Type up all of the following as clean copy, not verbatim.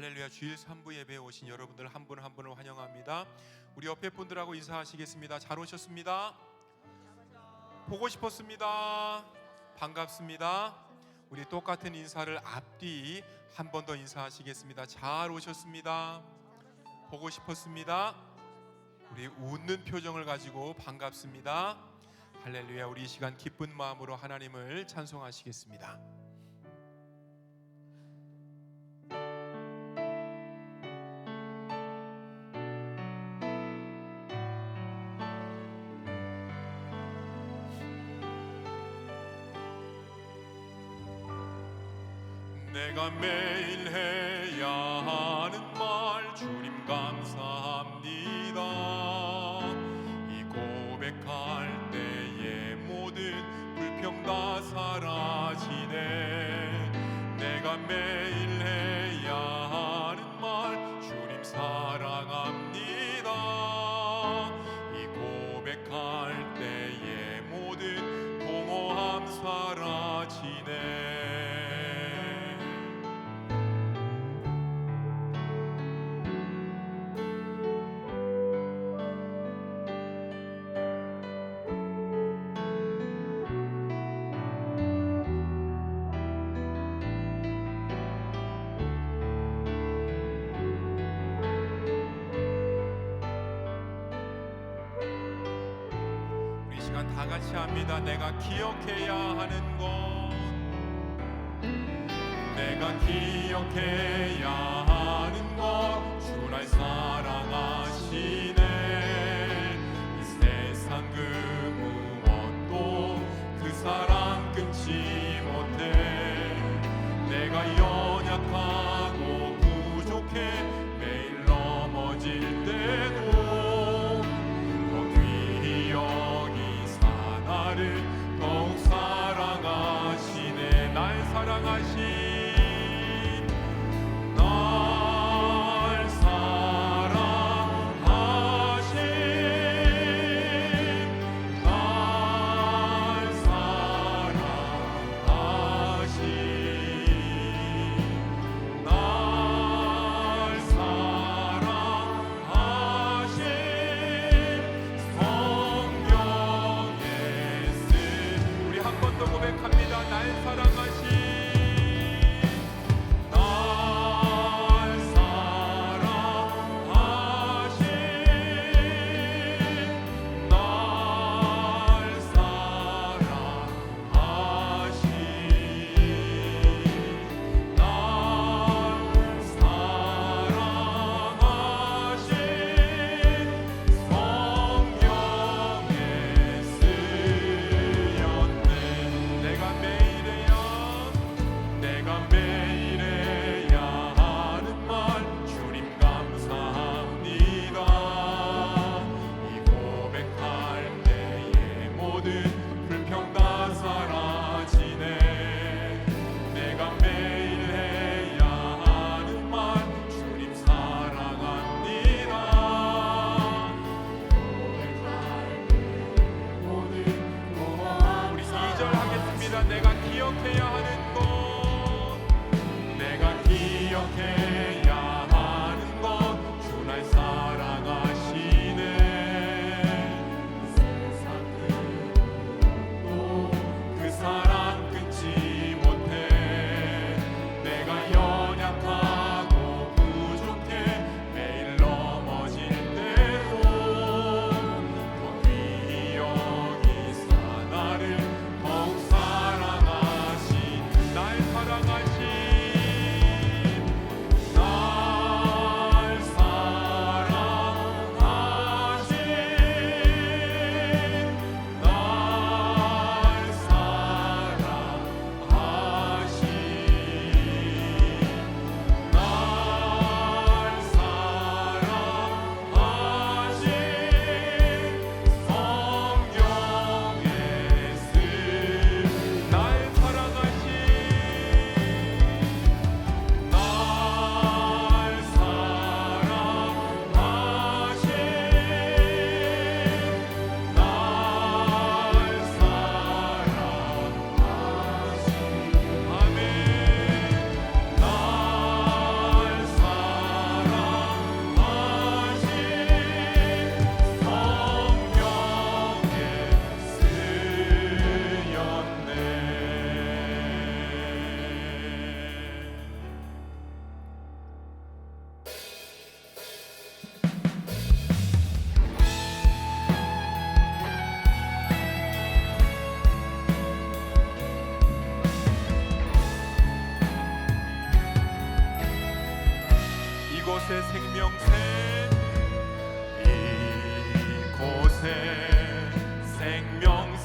할렐루야. 주일 3부 예배에 오신 여러분들 한 분 한 분을 환영합니다. 우리 옆에 분들하고 인사하시겠습니다. 잘 오셨습니다. 보고 싶었습니다. 반갑습니다. 우리 똑같은 인사를 앞뒤 한 번 더 인사하시겠습니다. 잘 오셨습니다. 보고 싶었습니다. 우리 웃는 표정을 가지고 반갑습니다. 할렐루야. 우리 이 시간 기쁜 마음으로 하나님을 찬송하시겠습니다. 내가 매일 해야 하는 말 주님 감사합니다. 이 고백할 때에 모든 불평 다 사라지네. 내가 매일 해야 하는 말 주님 사랑합니다. 이 고백할 때에 모든 공허함 사라지네. 다 같이 합니다. 내가 기억해야 하는 것, 내가 기억해야 하는 것, 주 날 사랑하시네. 이 세상 그 무엇도 그 사랑 끊지 못해. 내가 연약하고 부족해 매일 넘어질 때도 더욱 사랑하시네. 날 사랑하신 내가 매일이야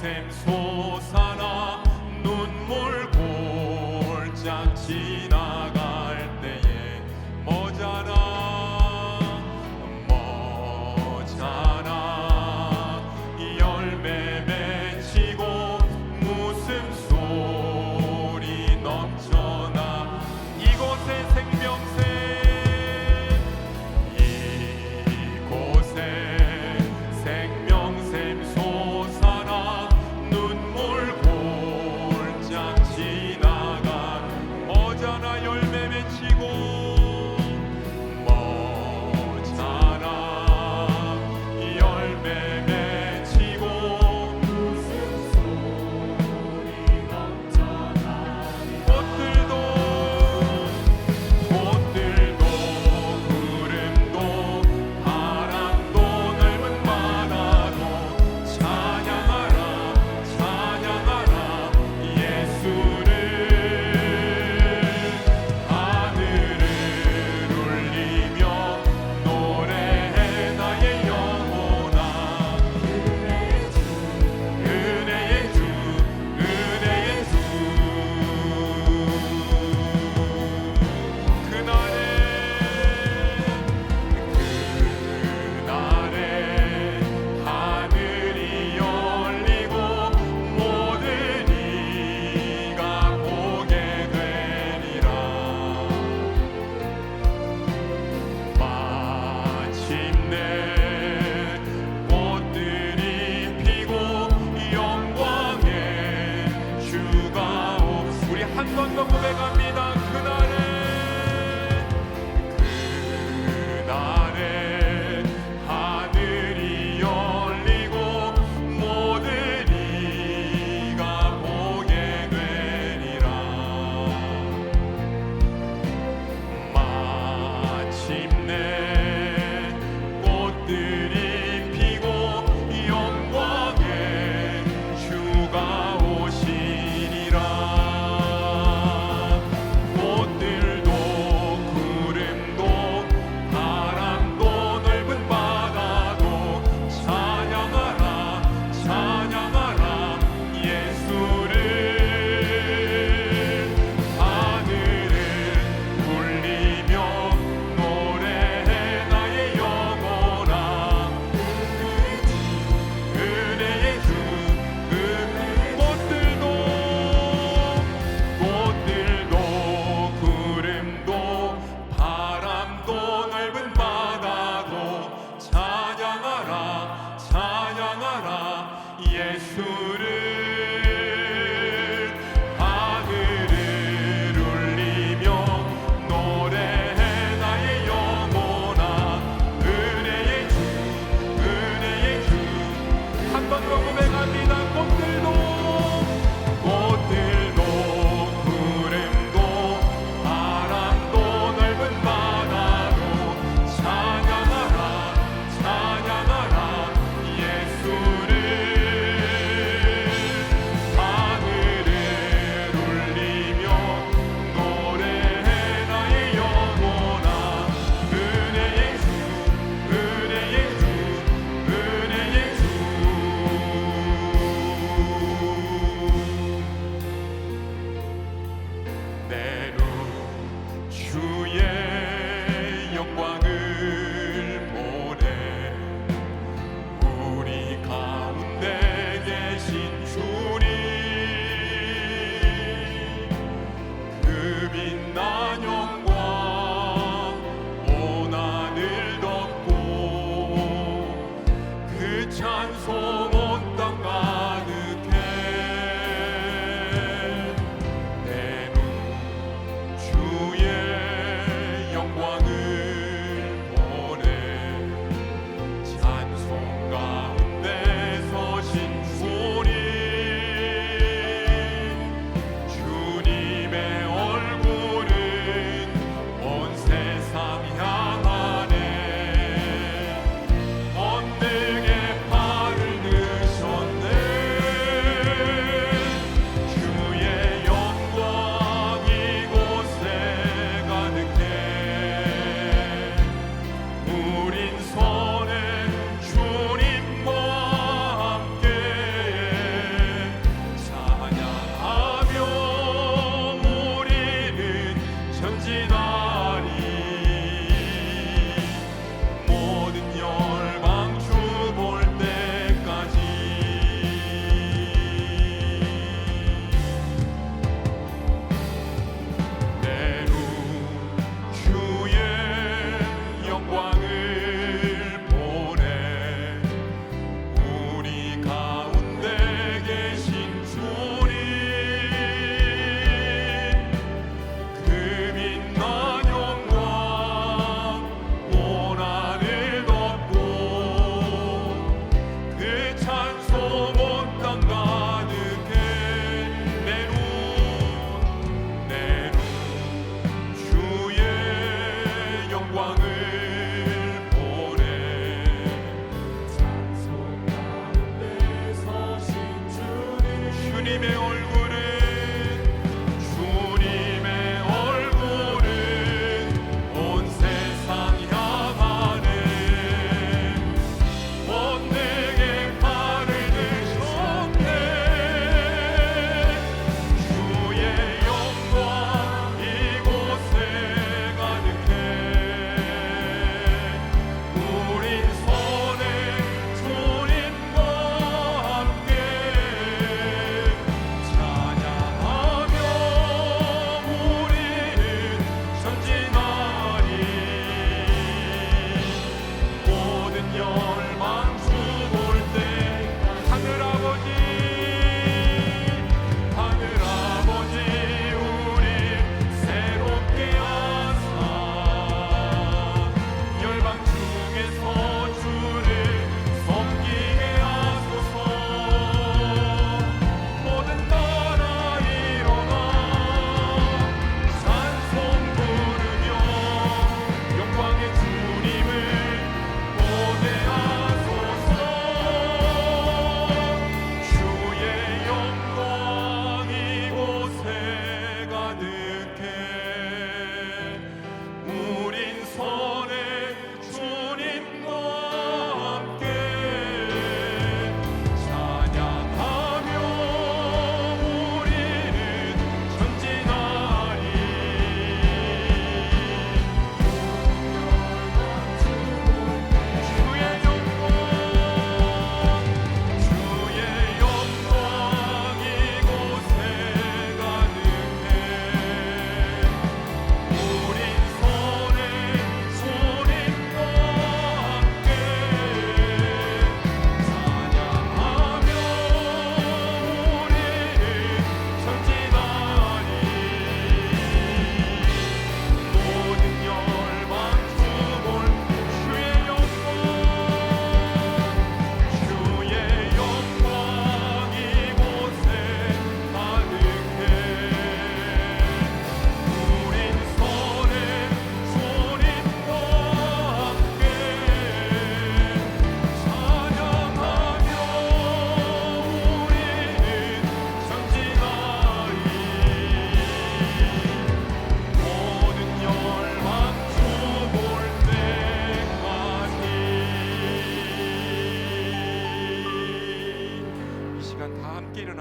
샘솟아나 눈물 골짝 지나갈 때에 머잖아 열매 맺히고 웃음소리 넘쳐나 이곳에 생명샘 솟아나 눈물 골짝 지나가 머잖아 열매 맺히고 머잖아 열매 맺히고 웃음소리 넘쳐나 꽃들도 구름도 바람도 넓은 바다도 찬양하라 찬양하라 예수를 하늘을 울리며 노래해 나의 영혼아 은혜의 주 은혜의 주 그날에 하늘이 열리고 모든 이가 보게 되리라 마침내 꽃들이 피고 영광의 주가 우리 한 번 더 고백합니다. 그날에 하늘이 열리고 모든 이가 보게 되리라 마침내 꽃들이 피고 영광의 주가 오시리라 꽃들도 구름도 바람도 넓은 바다도 찬양하라 찬양하라 예수를 하늘을 울리며 노래해 나의 영혼아 은혜의 주 꽃들도 구름도 바람도 넓은 바다도 찬양하라 찬양하라 예수를 하늘을 울리며 노래해 나의 영혼아 은혜의 주 한 번 더 고백합니다. 꽃들도 구름도 바람도 넓은 바다도 찬양하라 찬양하라 예수를 하늘을 울리며 노래해 나의 영혼아 은혜의 주 은혜의 주 은혜의 주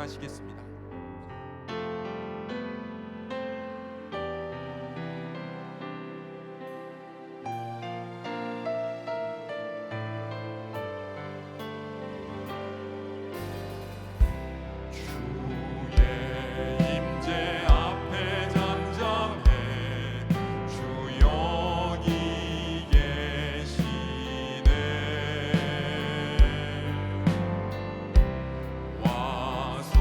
일어나시겠습니다. 와서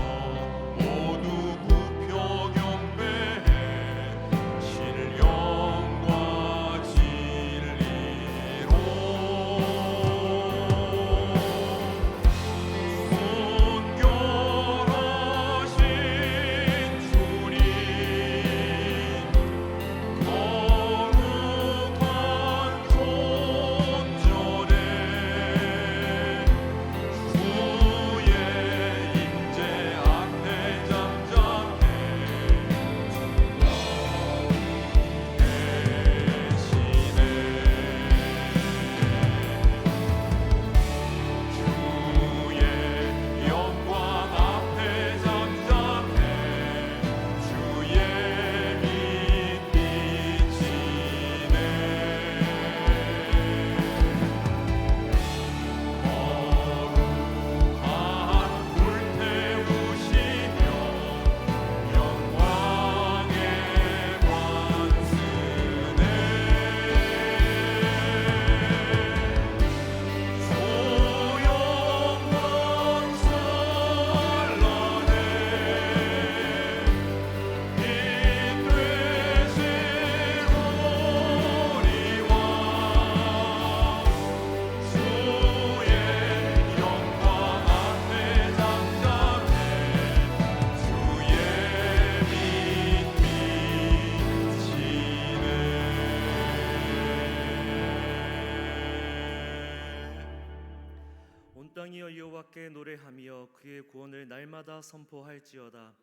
여호와께 노래하며 그의 구원을 날마다 선포할지어다.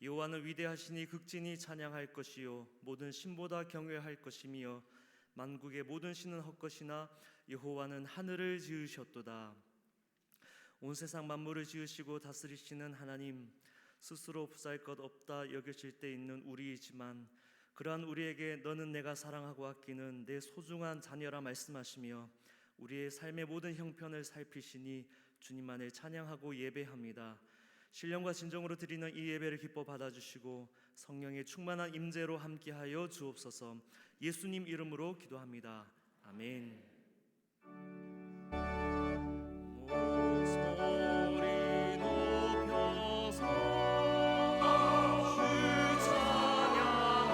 여호와는 위대하시니 극진히 찬양할 것이요 모든 신보다 경외할 것이며 만국의 모든 신은 헛것이나 여호와는 하늘을 지으셨도다. 온 세상 만물을 지으시고 다스리시는 하나님, 스스로 부사할 것 없다 여겨질 때 있는 우리이지만 그러한 우리에게 너는 내가 사랑하고 아끼는 내 소중한 자녀라 말씀하시며 우리의 삶의 모든 형편을 살피시니 주님만을 찬양하고 예배합니다. 신령과 진정으로 드리는 이 예배를 기뻐 받아주시고 성령의 충만한 임재로 함께하여 주옵소서. 예수님 이름으로 기도합니다. 아멘. 목소리 높여서 주 찬양하여라.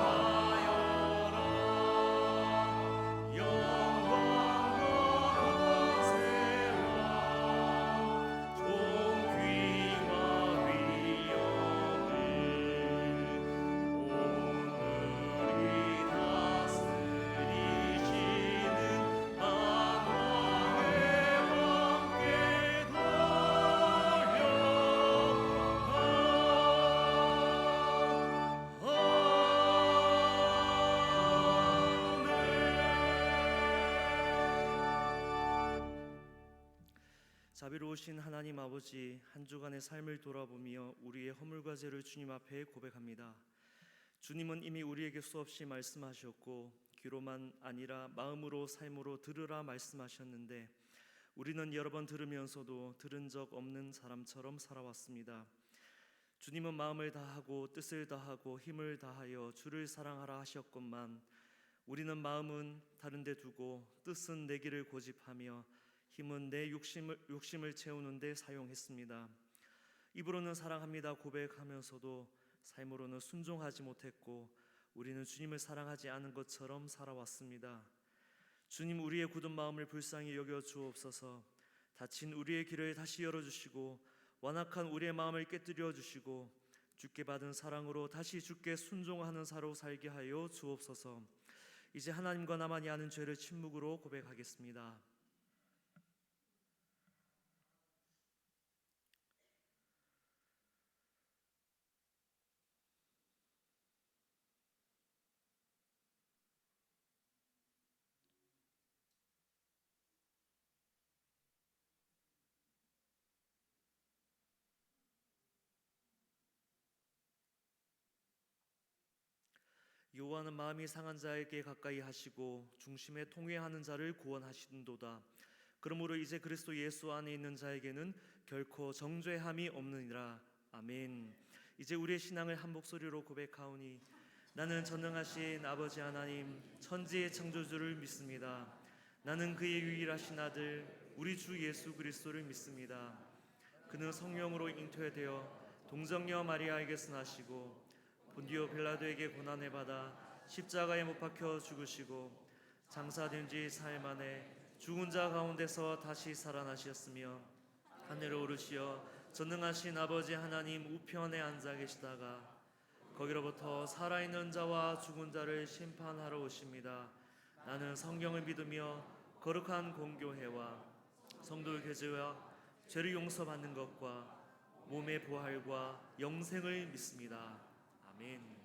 영광과 권세와 존귀와 위엄을 오늘이 다스리시는 만왕의 왕께 자비로우신 하나님 아버지, 한 주간의 삶을 돌아보며 우리의 허물과 죄를 주님 앞에 고백합니다. 주님은 이미 우리에게 수없이 말씀하셨고 귀로만 아니라 마음으로 삶으로 들으라 말씀하셨는데 우리는 여러 번 들으면서도 들은 적 없는 사람처럼 살아왔습니다. 주님은 마음을 다하고 뜻을 다하고 힘을 다하여 주를 사랑하라 하셨건만 우리는 마음은 다른 데 두고 뜻은 내기를 고집하며 힘은 내 욕심을 채우는 데 사용했습니다. 입으로는 사랑합니다 고백하면서도 삶으로는 순종하지 못했고 우리는 주님을 사랑하지 않은 것처럼 살아왔습니다. 주님, 우리의 굳은 마음을 불쌍히 여겨 주옵소서. 닫힌 우리의 길을 다시 열어주시고 완악한 우리의 마음을 깨뜨려 주시고 주께 받은 사랑으로 다시 주께 순종하는 사로 살게 하여 주옵소서. 이제 하나님과 나만이 아는 죄를 침묵으로 고백하겠습니다. 여호와는 마음이 상한 자에게 가까이 하시고 중심에 통회하는 자를 구원하신도다. 그러므로 이제 그리스도 예수 안에 있는 자에게는 결코 정죄함이 없느니라. 아멘. 이제 우리의 신앙을 한 목소리로 고백하오니 나는 전능하신 아버지 하나님 천지의 창조주를 믿습니다. 나는 그의 유일하신 아들 우리 주 예수 그리스도를 믿습니다. 그는 성령으로 잉태되어 동정녀 마리아에게서 나시고 본디오 빌라도에게 고난을 받아 십자가에 못 박혀 죽으시고 장사된 지 사흘 만에 죽은 자 가운데서 다시 살아나셨으며 하늘에 오르시어 전능하신 아버지 하나님 우편에 앉아 계시다가 거기로부터 살아있는 자와 죽은 자를 심판하러 오십니다. 나는 성경을 믿으며 거룩한 공교회와 성도 교제와 죄를 용서받는 것과 몸의 부활과 영생을 믿습니다. 아멘.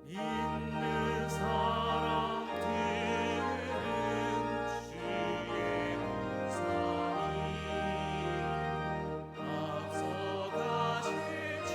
믿는 사람들은 주의 우산이 앞서가실 줄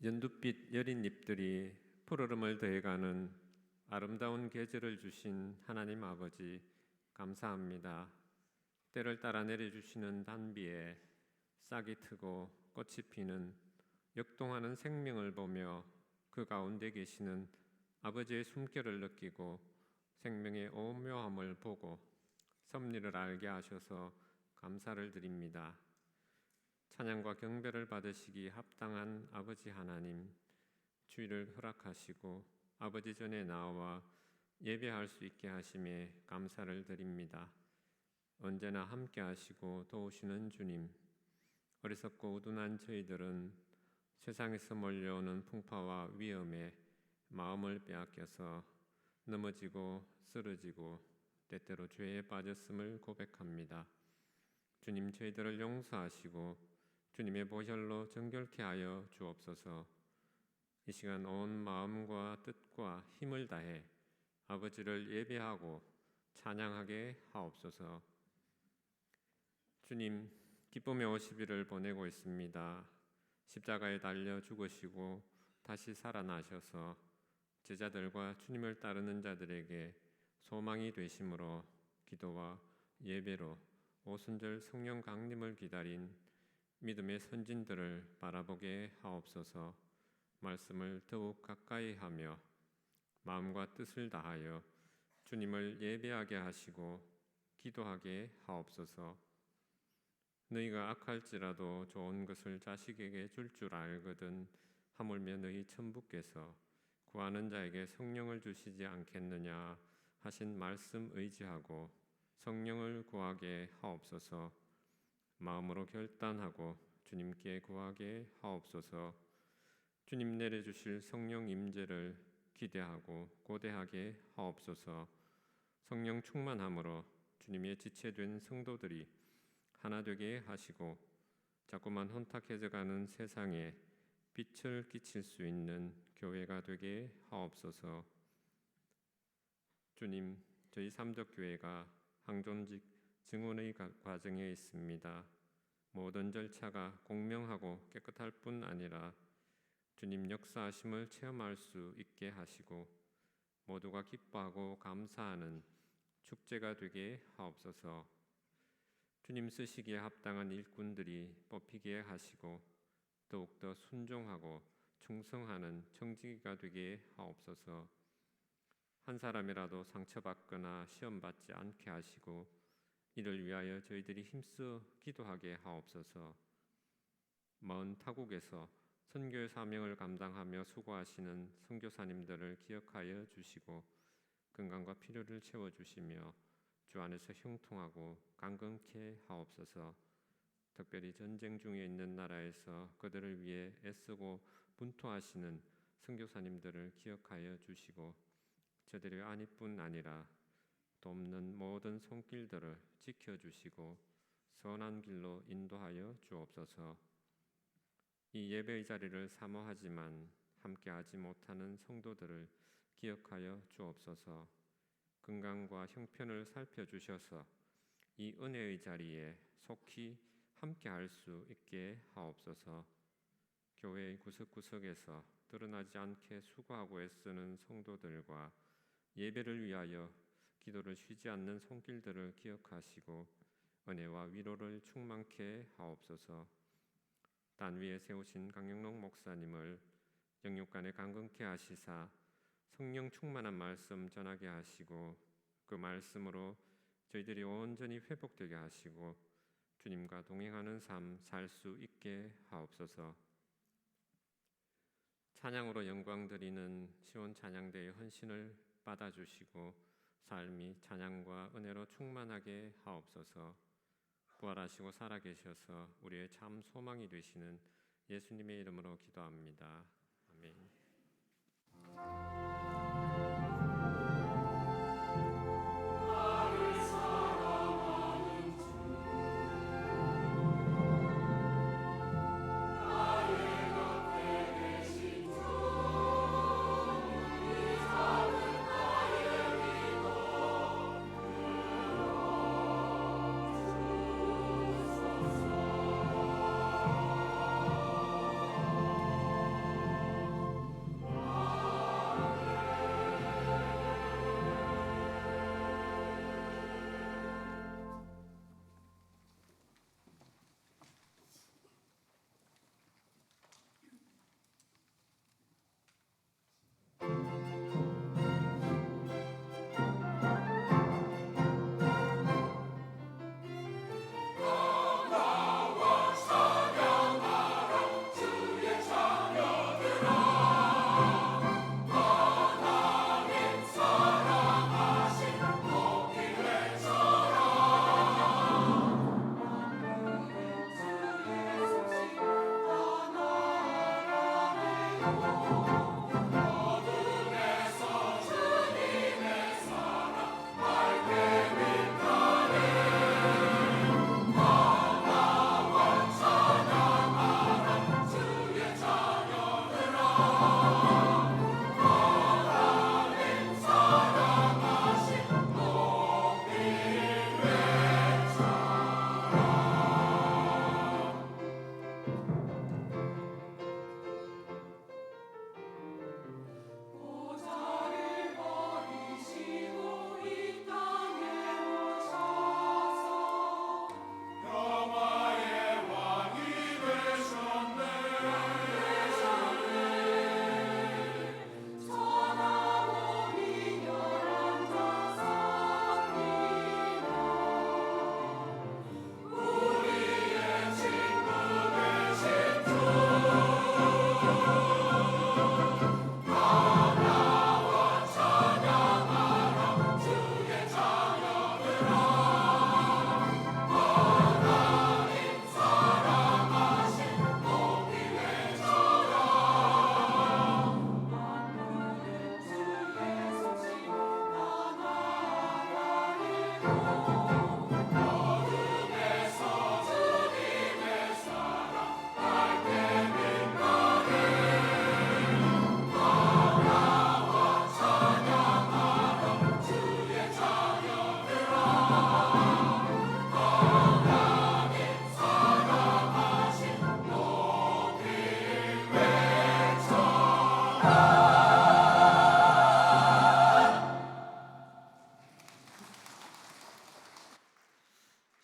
연두빛 여린 잎들이 푸르름을 더해가는 아름다운 계절을 주신 하나님 아버지 감사합니다. 때를 따라 내려주시는 단비에 싹이 트고 꽃이 피는 역동하는 생명을 보며 그 가운데 계시는 아버지의 숨결을 느끼고 생명의 오묘함을 보고 섭리를 알게 하셔서 감사를 드립니다. 찬양과 경배를 받으시기 합당한 아버지 하나님, 주일을 허락하시고 아버지 전에 나와 예배할 수 있게 하심에 감사를 드립니다. 언제나 함께 하시고 도우시는 주님, 어리석고 우둔한 저희들은 세상에서 몰려오는 풍파와 위험에 마음을 빼앗겨서 넘어지고 쓰러지고 때때로 죄에 빠졌음을 고백합니다. 주님, 저희들을 용서하시고 주님의 보혈로 정결케 하여 주옵소서. 이 시간 온 마음과 뜻과 힘을 다해 아버지를 예배하고 찬양하게 하옵소서. 주님, 기쁨의 50일을 보내고 있습니다. 십자가에 달려 죽으시고 다시 살아나셔서 제자들과 주님을 따르는 자들에게 소망이 되심으로 기도와 예배로 오순절 성령 강림을 기다린 믿음의 선진들을 바라보게 하옵소서. 말씀을 더욱 가까이 하며 마음과 뜻을 다하여 주님을 예배하게 하시고 기도하게 하옵소서. 너희가 악할지라도 좋은 것을 자식에게 줄 줄 알거든 하물며 너희 천부께서 구하는 자에게 성령을 주시지 않겠느냐 하신 말씀 의지하고 성령을 구하게 하옵소서. 마음으로 결단하고 주님께 구하게 하옵소서. 주님 내려주실 성령 임재를 기대하고 고대하게 하옵소서. 성령 충만함으로 주님의 지체된 성도들이 하나 되게 하시고 자꾸만 혼탁해져가는 세상에 빛을 끼칠 수 있는 교회가 되게 하옵소서. 주님, 저희 삼덕교회가 항존직 증언의 과정에 있습니다. 모든 절차가 공명하고 깨끗할 뿐 아니라 주님 역사하심을 체험할 수 있게 하시고 모두가 기뻐하고 감사하는 축제가 되게 하옵소서. 주님 쓰시기에 합당한 일꾼들이 뽑히게 하시고 더욱더 순종하고 충성하는 청지기가 되게 하옵소서. 한 사람이라도 상처받거나 시험받지 않게 하시고 이를 위하여 저희들이 힘써 기도하게 하옵소서. 먼 타국에서 선교의 사명을 감당하며 수고하시는 선교사님들을 기억하여 주시고 건강과 필요를 채워주시며 주 안에서 형통하고 강건케 하옵소서. 특별히 전쟁 중에 있는 나라에서 그들을 위해 애쓰고 분투하시는 선교사님들을 기억하여 주시고 저들의 안위뿐 아니라 돕는 모든 손길들을 지켜주시고 선한 길로 인도하여 주옵소서. 이 예배의 자리를 사모하지만 함께하지 못하는 성도들을 기억하여 주옵소서. 건강과 형편을 살펴주셔서 이 은혜의 자리에 속히 함께할 수 있게 하옵소서. 교회의 구석구석에서 드러나지 않게 수고하고 애쓰는 성도들과 예배를 위하여 기도를 쉬지 않는 손길들을 기억하시고 은혜와 위로를 충만케 하옵소서. 단 위에 세우신 강영록 목사님을 영육간에 강건케 하시사 성령 충만한 말씀 전하게 하시고 그 말씀으로 저희들이 온전히 회복되게 하시고 주님과 동행하는 삶 살 수 있게 하옵소서. 찬양으로 영광 드리는 시온 찬양대의 헌신을 받아주시고 삶이 찬양과 은혜로 충만하게 하옵소서. 부활하시고 살아계셔서 우리의 참 소망이 되시는 예수님의 이름으로 기도합니다. 아멘.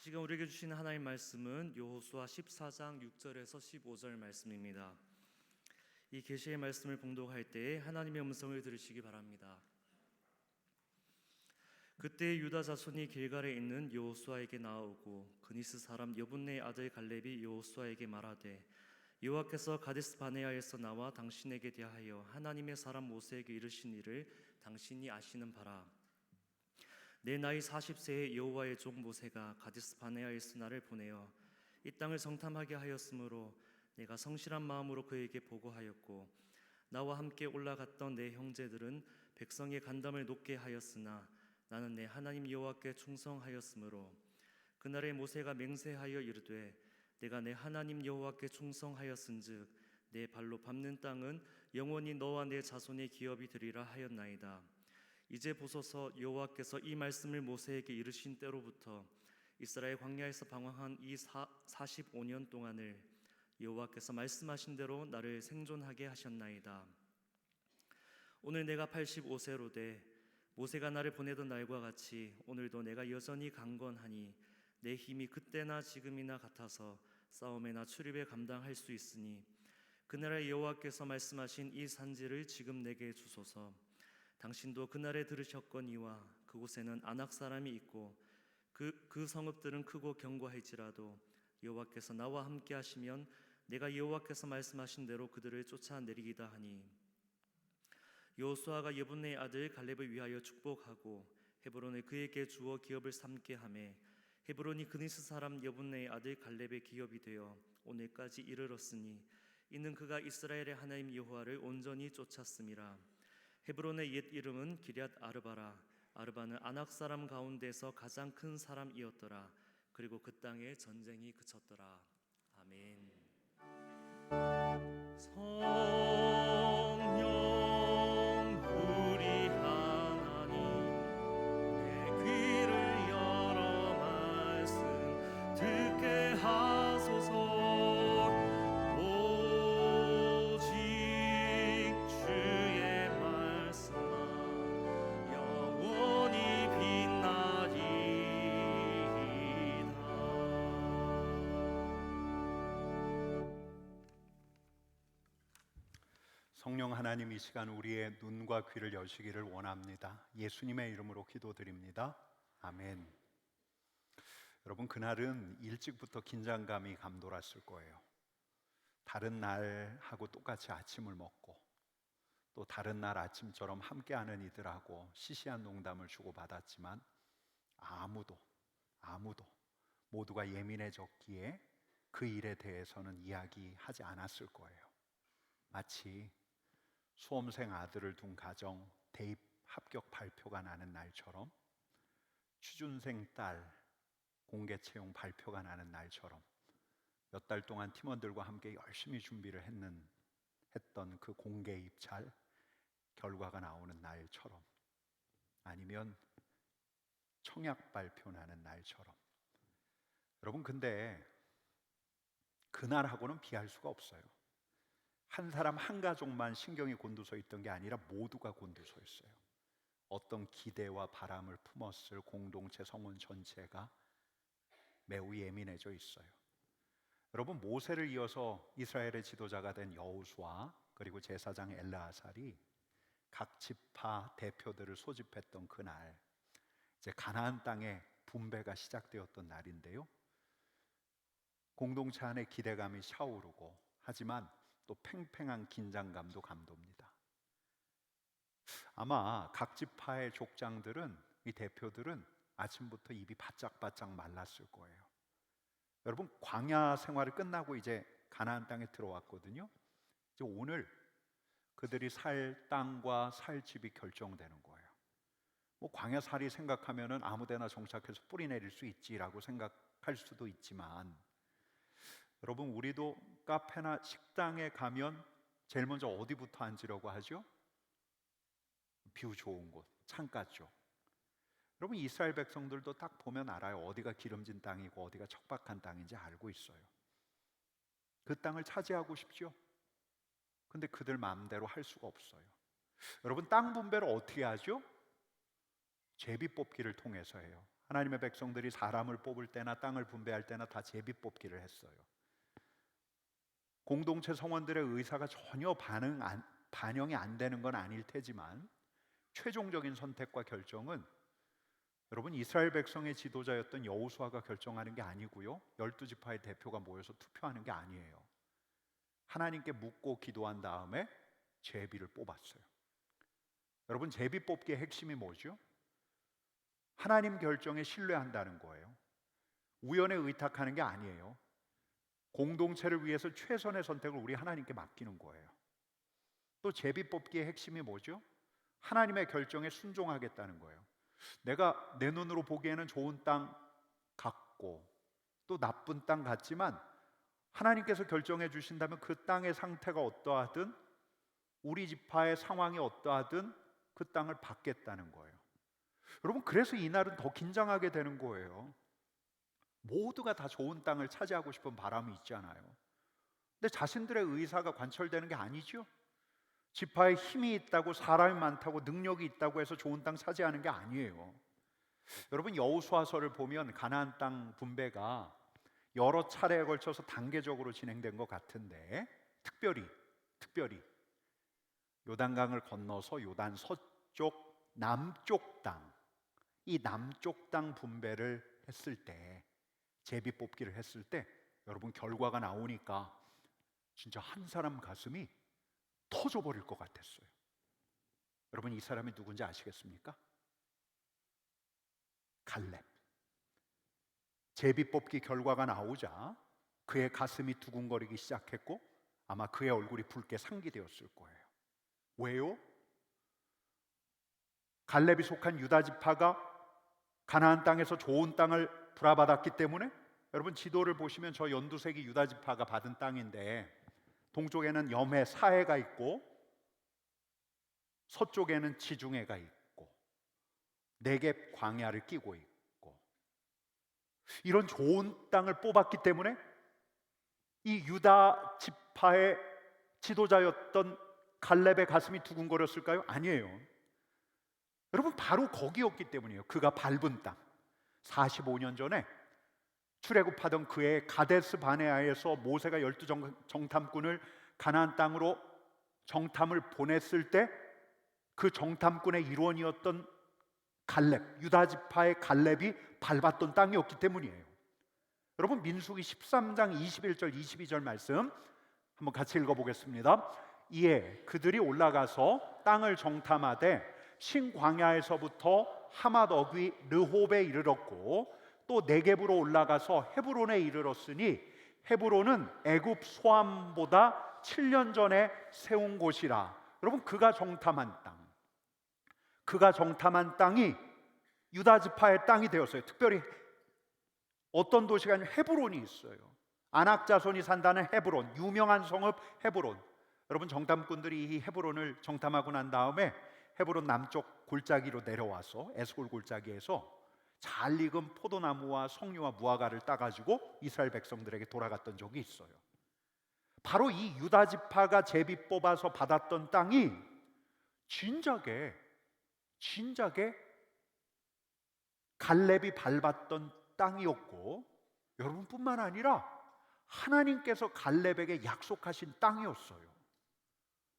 지금 우리에게 주신 하나님 말씀은 여호수아 14장 6절에서 15절 말씀입니다. 이 계시의 말씀을 봉독할 때에 하나님의 음성을 들으시기 바랍니다. 그때 유다 자손이 길갈에 있는 여호수아에게 나아오고 그니스 사람 여분네의 아들 갈렙이 여호수아에게 말하되 여호와께서 가데스 바네아에서 나와 당신에게 대하여 하나님의 사람 모세에게 이르신 일을 당신이 아시는 바라. 내 나이 40세의 여호와의 종 모세가 가데스 바네아에서 나를 보내어 이 땅을 정탐하게 하였으므로 내가 성실한 마음으로 그에게 보고하였고 나와 함께 올라갔던 내 형제들은 백성의 간담을 높게 하였으나 나는 내 하나님 여호와께 충성하였으므로 그날에 모세가 맹세하여 이르되 내가 내 하나님 여호와께 충성하였은즉 내 발로 밟는 땅은 영원히 너와 내 자손의 기업이 되리라 하였나이다. 이제 보소서, 여호와께서 이 말씀을 모세에게 이르신 때로부터 이스라엘 광야에서 방황한 이 45년 동안을 여호와께서 말씀하신 대로 나를 생존하게 하셨나이다. 오늘 내가 85세로 돼 모세가 나를 보내던 날과 같이 오늘도 내가 여전히 강건하니 내 힘이 그때나 지금이나 같아서 싸움에나 출입에 감당할 수 있으니 그날에 여호와께서 말씀하신 이 산지를 지금 내게 주소서. 당신도 그날에 들으셨거니와 그곳에는 아낙 사람이 있고 그 성읍들은 크고 견고할지라도 여호와께서 나와 함께 하시면 내가 여호와께서 말씀하신 대로 그들을 쫓아내리기다 하니 여호수아가 여분네의 아들 갈렙을 위하여 축복하고 헤브론을 그에게 주어 기업을 삼게 하며 헤브론이 그니스 사람 여분네의 아들 갈렙의 기업이 되어 오늘까지 이르렀으니 이는 그가 이스라엘의 하나님 여호와를 온전히 쫓았음이라. 헤브론의 옛 이름은 기럇 아르바라. 아르바는 아낙 사람 가운데서 가장 큰 사람이었더라. 그리고 그 땅에 전쟁이 그쳤더라. 아멘. 성령 우리 하나님, 내 귀를 열어 말씀 듣게 하소서. 오직 주의 말씀만 영원히 빛나리이다. 성령 하나님, 이 시간 우리의 눈과 귀를 여시기를 원합니다. 예수님의 이름으로 기도드립니다. 아멘. 여러분, 그날은 일찍부터 긴장감이 감돌았을 거예요. 다른 날하고 똑같이 아침을 먹고 또 다른 날 아침처럼 함께하는 이들하고 시시한 농담을 주고받았지만 아무도 모두가 예민해졌기에 그 일에 대해서는 이야기하지 않았을 거예요. 마치 수험생 아들을 둔 가정 대입 합격 발표가 나는 날처럼, 취준생 딸 공개 채용 발표가 나는 날처럼 몇 달 동안 팀원들과 함께 열심히 준비를 했던 그 공개 입찰 결과가 나오는 날처럼, 아니면 청약 발표 나는 날처럼. 여러분, 근데 그날하고는 비할 수가 없어요. 한 사람 한 가족만 신경이 곤두서 있던 게 아니라 모두가 곤두서 있어요. 어떤 기대와 바람을 품었을 공동체 성원 전체가 매우 예민해져 있어요. 여러분, 모세를 이어서 이스라엘의 지도자가 된 여호수아 그리고 제사장 엘르아살이 각 지파 대표들을 소집했던 그날, 이제 가나안 땅의 분배가 시작되었던 날인데요. 공동체 안에 기대감이 샤오르고, 하지만 또 팽팽한 긴장감도 감돕니다. 아마 각 지파의 족장들은, 이 대표들은 아침부터 입이 바짝바짝 말랐을 거예요. 여러분, 광야 생활이 끝나고 이제 가나안 땅에 들어왔거든요. 이제 오늘 그들이 살 땅과 살 집이 결정되는 거예요. 뭐 광야살이 생각하면은 아무데나 정착해서 뿌리 내릴 수 있지라고 생각할 수도 있지만, 여러분, 우리도 카페나 식당에 가면 제일 먼저 어디부터 앉으려고 하죠? 뷰 좋은 곳, 창가 쪽. 여러분, 이스라엘 백성들도 딱 보면 알아요. 어디가 기름진 땅이고 어디가 척박한 땅인지 알고 있어요. 그 땅을 차지하고 싶죠. 근데 그들 마음대로 할 수가 없어요. 여러분, 땅 분배를 어떻게 하죠? 제비 뽑기를 통해서 해요. 하나님의 백성들이 사람을 뽑을 때나 땅을 분배할 때나 다 제비 뽑기를 했어요. 공동체 성원들의 의사가 전혀 반영이 안 되는 건 아닐 테지만, 최종적인 선택과 결정은 여러분, 이스라엘 백성의 지도자였던 여호수아가 결정하는 게 아니고요, 12지파의 대표가 모여서 투표하는 게 아니에요. 하나님께 묻고 기도한 다음에 제비를 뽑았어요. 여러분, 제비 뽑기의 핵심이 뭐죠? 하나님 결정에 신뢰한다는 거예요. 우연에 의탁하는 게 아니에요. 공동체를 위해서 최선의 선택을 우리 하나님께 맡기는 거예요. 또 제비 뽑기의 핵심이 뭐죠? 하나님의 결정에 순종하겠다는 거예요. 내가 내 눈으로 보기에는 좋은 땅 같고 또 나쁜 땅 같지만, 하나님께서 결정해 주신다면 그 땅의 상태가 어떠하든, 우리 지파의 상황이 어떠하든 그 땅을 받겠다는 거예요. 여러분, 그래서 이날은 더 긴장하게 되는 거예요. 모두가 다 좋은 땅을 차지하고 싶은 바람이 있잖아요. 근데 자신들의 의사가 관철되는 게 아니죠. 지파에 힘이 있다고, 사람이 많다고, 능력이 있다고 해서 좋은 땅 차지하는 게 아니에요. 여러분, 여호수아서를 보면 가나안 땅 분배가 여러 차례에 걸쳐서 단계적으로 진행된 것 같은데, 특별히 요단강을 건너서 요단 서쪽 남쪽 땅, 이 남쪽 땅 분배를 했을 때, 제비 뽑기를 했을 때, 여러분, 결과가 나오니까 진짜 한 사람 가슴이 터져버릴 것 같았어요. 여러분, 이 사람이 누군지 아시겠습니까? 갈렙. 제비 뽑기 결과가 나오자 그의 가슴이 두근거리기 시작했고, 아마 그의 얼굴이 붉게 상기되었을 거예요. 왜요? 갈렙이 속한 유다 지파가 가나안 땅에서 좋은 땅을 불화받았기 때문에, 여러분, 지도를 보시면 저 연두색이 유다 지파가 받은 땅인데, 동쪽에는 염해 사해가 있고 서쪽에는 지중해가 있고 네겝 광야를 끼고 있고, 이런 좋은 땅을 뽑았기 때문에 이 유다 지파의 지도자였던 갈렙의 가슴이 두근거렸을까요? 아니에요. 여러분, 바로 거기였기 때문이에요. 그가 밟은 땅. 45년 전에 출애굽하던 그의 가데스 바네아에서 모세가 12정탐꾼을 가나안 땅으로 정탐을 보냈을 때, 그 정탐꾼의 일원이었던 갈렙, 유다 지파의 갈렙이 밟았던 땅이었기 때문이에요. 여러분, 민수기 13장 21절 22절 말씀 한번 같이 읽어보겠습니다. 이에 그들이 올라가서 땅을 정탐하되 신광야에서부터 하맛 어귀 르홉에 이르렀고, 또 네겝으로 올라가서 헤브론에 이르렀으니 헤브론은 애굽 소암보다 7년 전에 세운 곳이라. 여러분, 그가 정탐한 땅, 그가 정탐한 땅이 유다 지파의 땅이 되었어요. 특별히 어떤 도시가 아니면 헤브론이 있어요. 아낙 자손이 산다는 헤브론, 유명한 성읍 헤브론. 여러분, 정탐꾼들이 이 헤브론을 정탐하고 난 다음에 헤브론 남쪽 골짜기로 내려와서 에스골 골짜기에서 잘 익은 포도나무와 석류와 무화과를 따가지고 이스라엘 백성들에게 돌아갔던 적이 있어요. 바로 이 유다 지파가 제비 뽑아서 받았던 땅이 진작에 갈렙이 밟았던 땅이었고, 여러분뿐만 아니라 하나님께서 갈렙에게 약속하신 땅이었어요.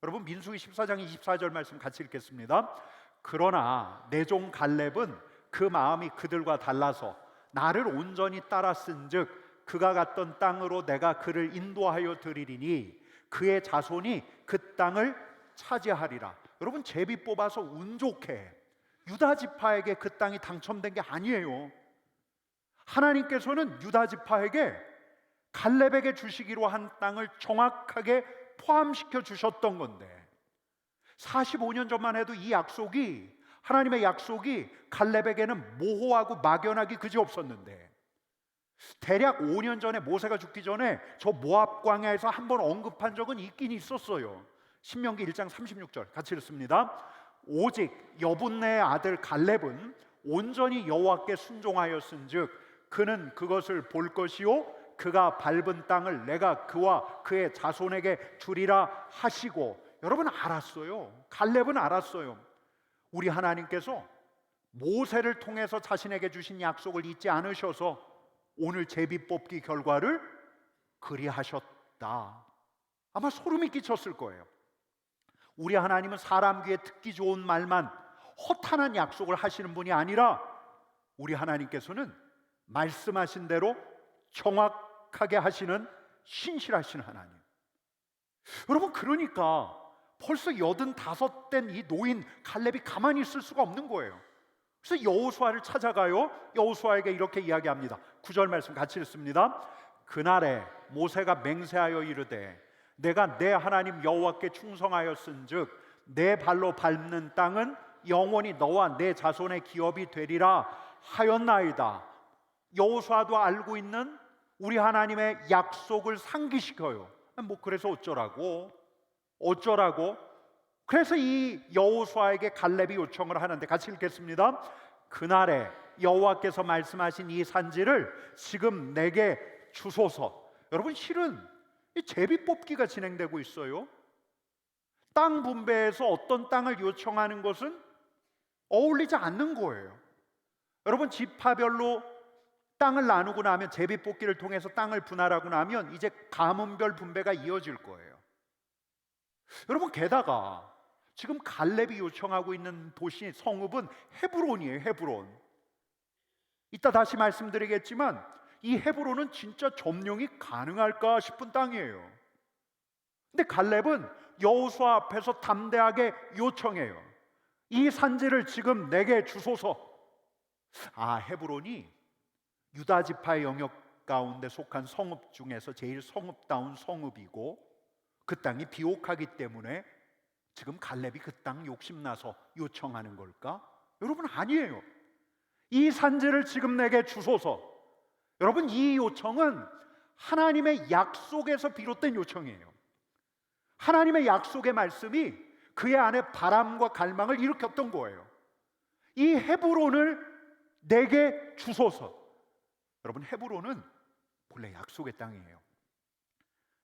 여러분, 민수기 14장 24절 말씀 같이 읽겠습니다. 그러나 내 종 갈렙은 그 마음이 그들과 달라서 나를 온전히 따랐은즉 그가 갔던 땅으로 내가 그를 인도하여 드리리니 그의 자손이 그 땅을 차지하리라. 여러분, 제비 뽑아서 운 좋게 유다 지파에게 그 땅이 당첨된 게 아니에요. 하나님께서는 유다 지파에게 갈렙에게 주시기로 한 땅을 정확하게 포함시켜 주셨던 건데, 45년 전만 해도 이 약속이, 하나님의 약속이 갈렙에게는 모호하고 막연하기 그지없었는데, 대략 5년 전에 모세가 죽기 전에 저 모압 광야에서 한번 언급한 적은 있긴 있었어요. 신명기 1장 36절 같이 읽습니다. 오직 여분네의 아들 갈렙은 온전히 여호와께 순종하였은즉 그는 그것을 볼 것이요 그가 밟은 땅을 내가 그와 그의 자손에게 주리라 하시고. 여러분, 알았어요. 갈렙은 알았어요. 우리 하나님께서 모세를 통해서 자신에게 주신 약속을 잊지 않으셔서 오늘 제비 뽑기 결과를 그리하셨다. 아마 소름이 끼쳤을 거예요. 우리 하나님은 사람 귀에 듣기 좋은 말만, 허탄한 약속을 하시는 분이 아니라 우리 하나님께서는 말씀하신 대로 정확하게 하시는 신실하신 하나님. 여러분, 그러니까 벌써 85 된 이 노인 갈렙이 가만히 있을 수가 없는 거예요. 그래서 여호수아를 찾아가요. 여호수아에게 이렇게 이야기합니다. 9절 말씀 같이 읽습니다. 그날에 모세가 맹세하여 이르되 내가 내 하나님 여호와께 충성하였은즉 내 발로 밟는 땅은 영원히 너와 내 자손의 기업이 되리라 하였나이다. 여호수아도 알고 있는 우리 하나님의 약속을 상기시켜요. 뭐 그래서 어쩌라고. 그래서 이 여호수아에게 갈렙이 요청을 하는데 같이 읽겠습니다. 그날에 여호와께서 말씀하신 이 산지를 지금 내게 주소서. 여러분, 실은 이 제비 뽑기가 진행되고 있어요. 땅 분배에서 어떤 땅을 요청하는 것은 어울리지 않는 거예요. 여러분, 지파별로 땅을 나누고 나면, 제비 뽑기를 통해서 땅을 분할하고 나면 이제 가문별 분배가 이어질 거예요. 여러분, 게다가 지금 갈렙이 요청하고 있는 도시, 성읍은 헤브론이에요. 헤브론. 이따 다시 말씀드리겠지만 이 헤브론은 진짜 점령이 가능할까 싶은 땅이에요. 근데 갈렙은 여호수아 앞에서 담대하게 요청해요. 이 산지를 지금 내게 주소서. 헤브론이 유다 지파의 영역 가운데 속한 성읍 중에서 제일 성읍다운 성읍이고 그 땅이 비옥하기 때문에 지금 갈렙이 그 땅 욕심나서 요청하는 걸까? 여러분, 아니에요. 이 산지를 지금 내게 주소서. 여러분, 이 요청은 하나님의 약속에서 비롯된 요청이에요. 하나님의 약속의 말씀이 그의 안에 바람과 갈망을 일으켰던 거예요. 이 헤브론을 내게 주소서. 여러분, 헤브론은 본래 약속의 땅이에요.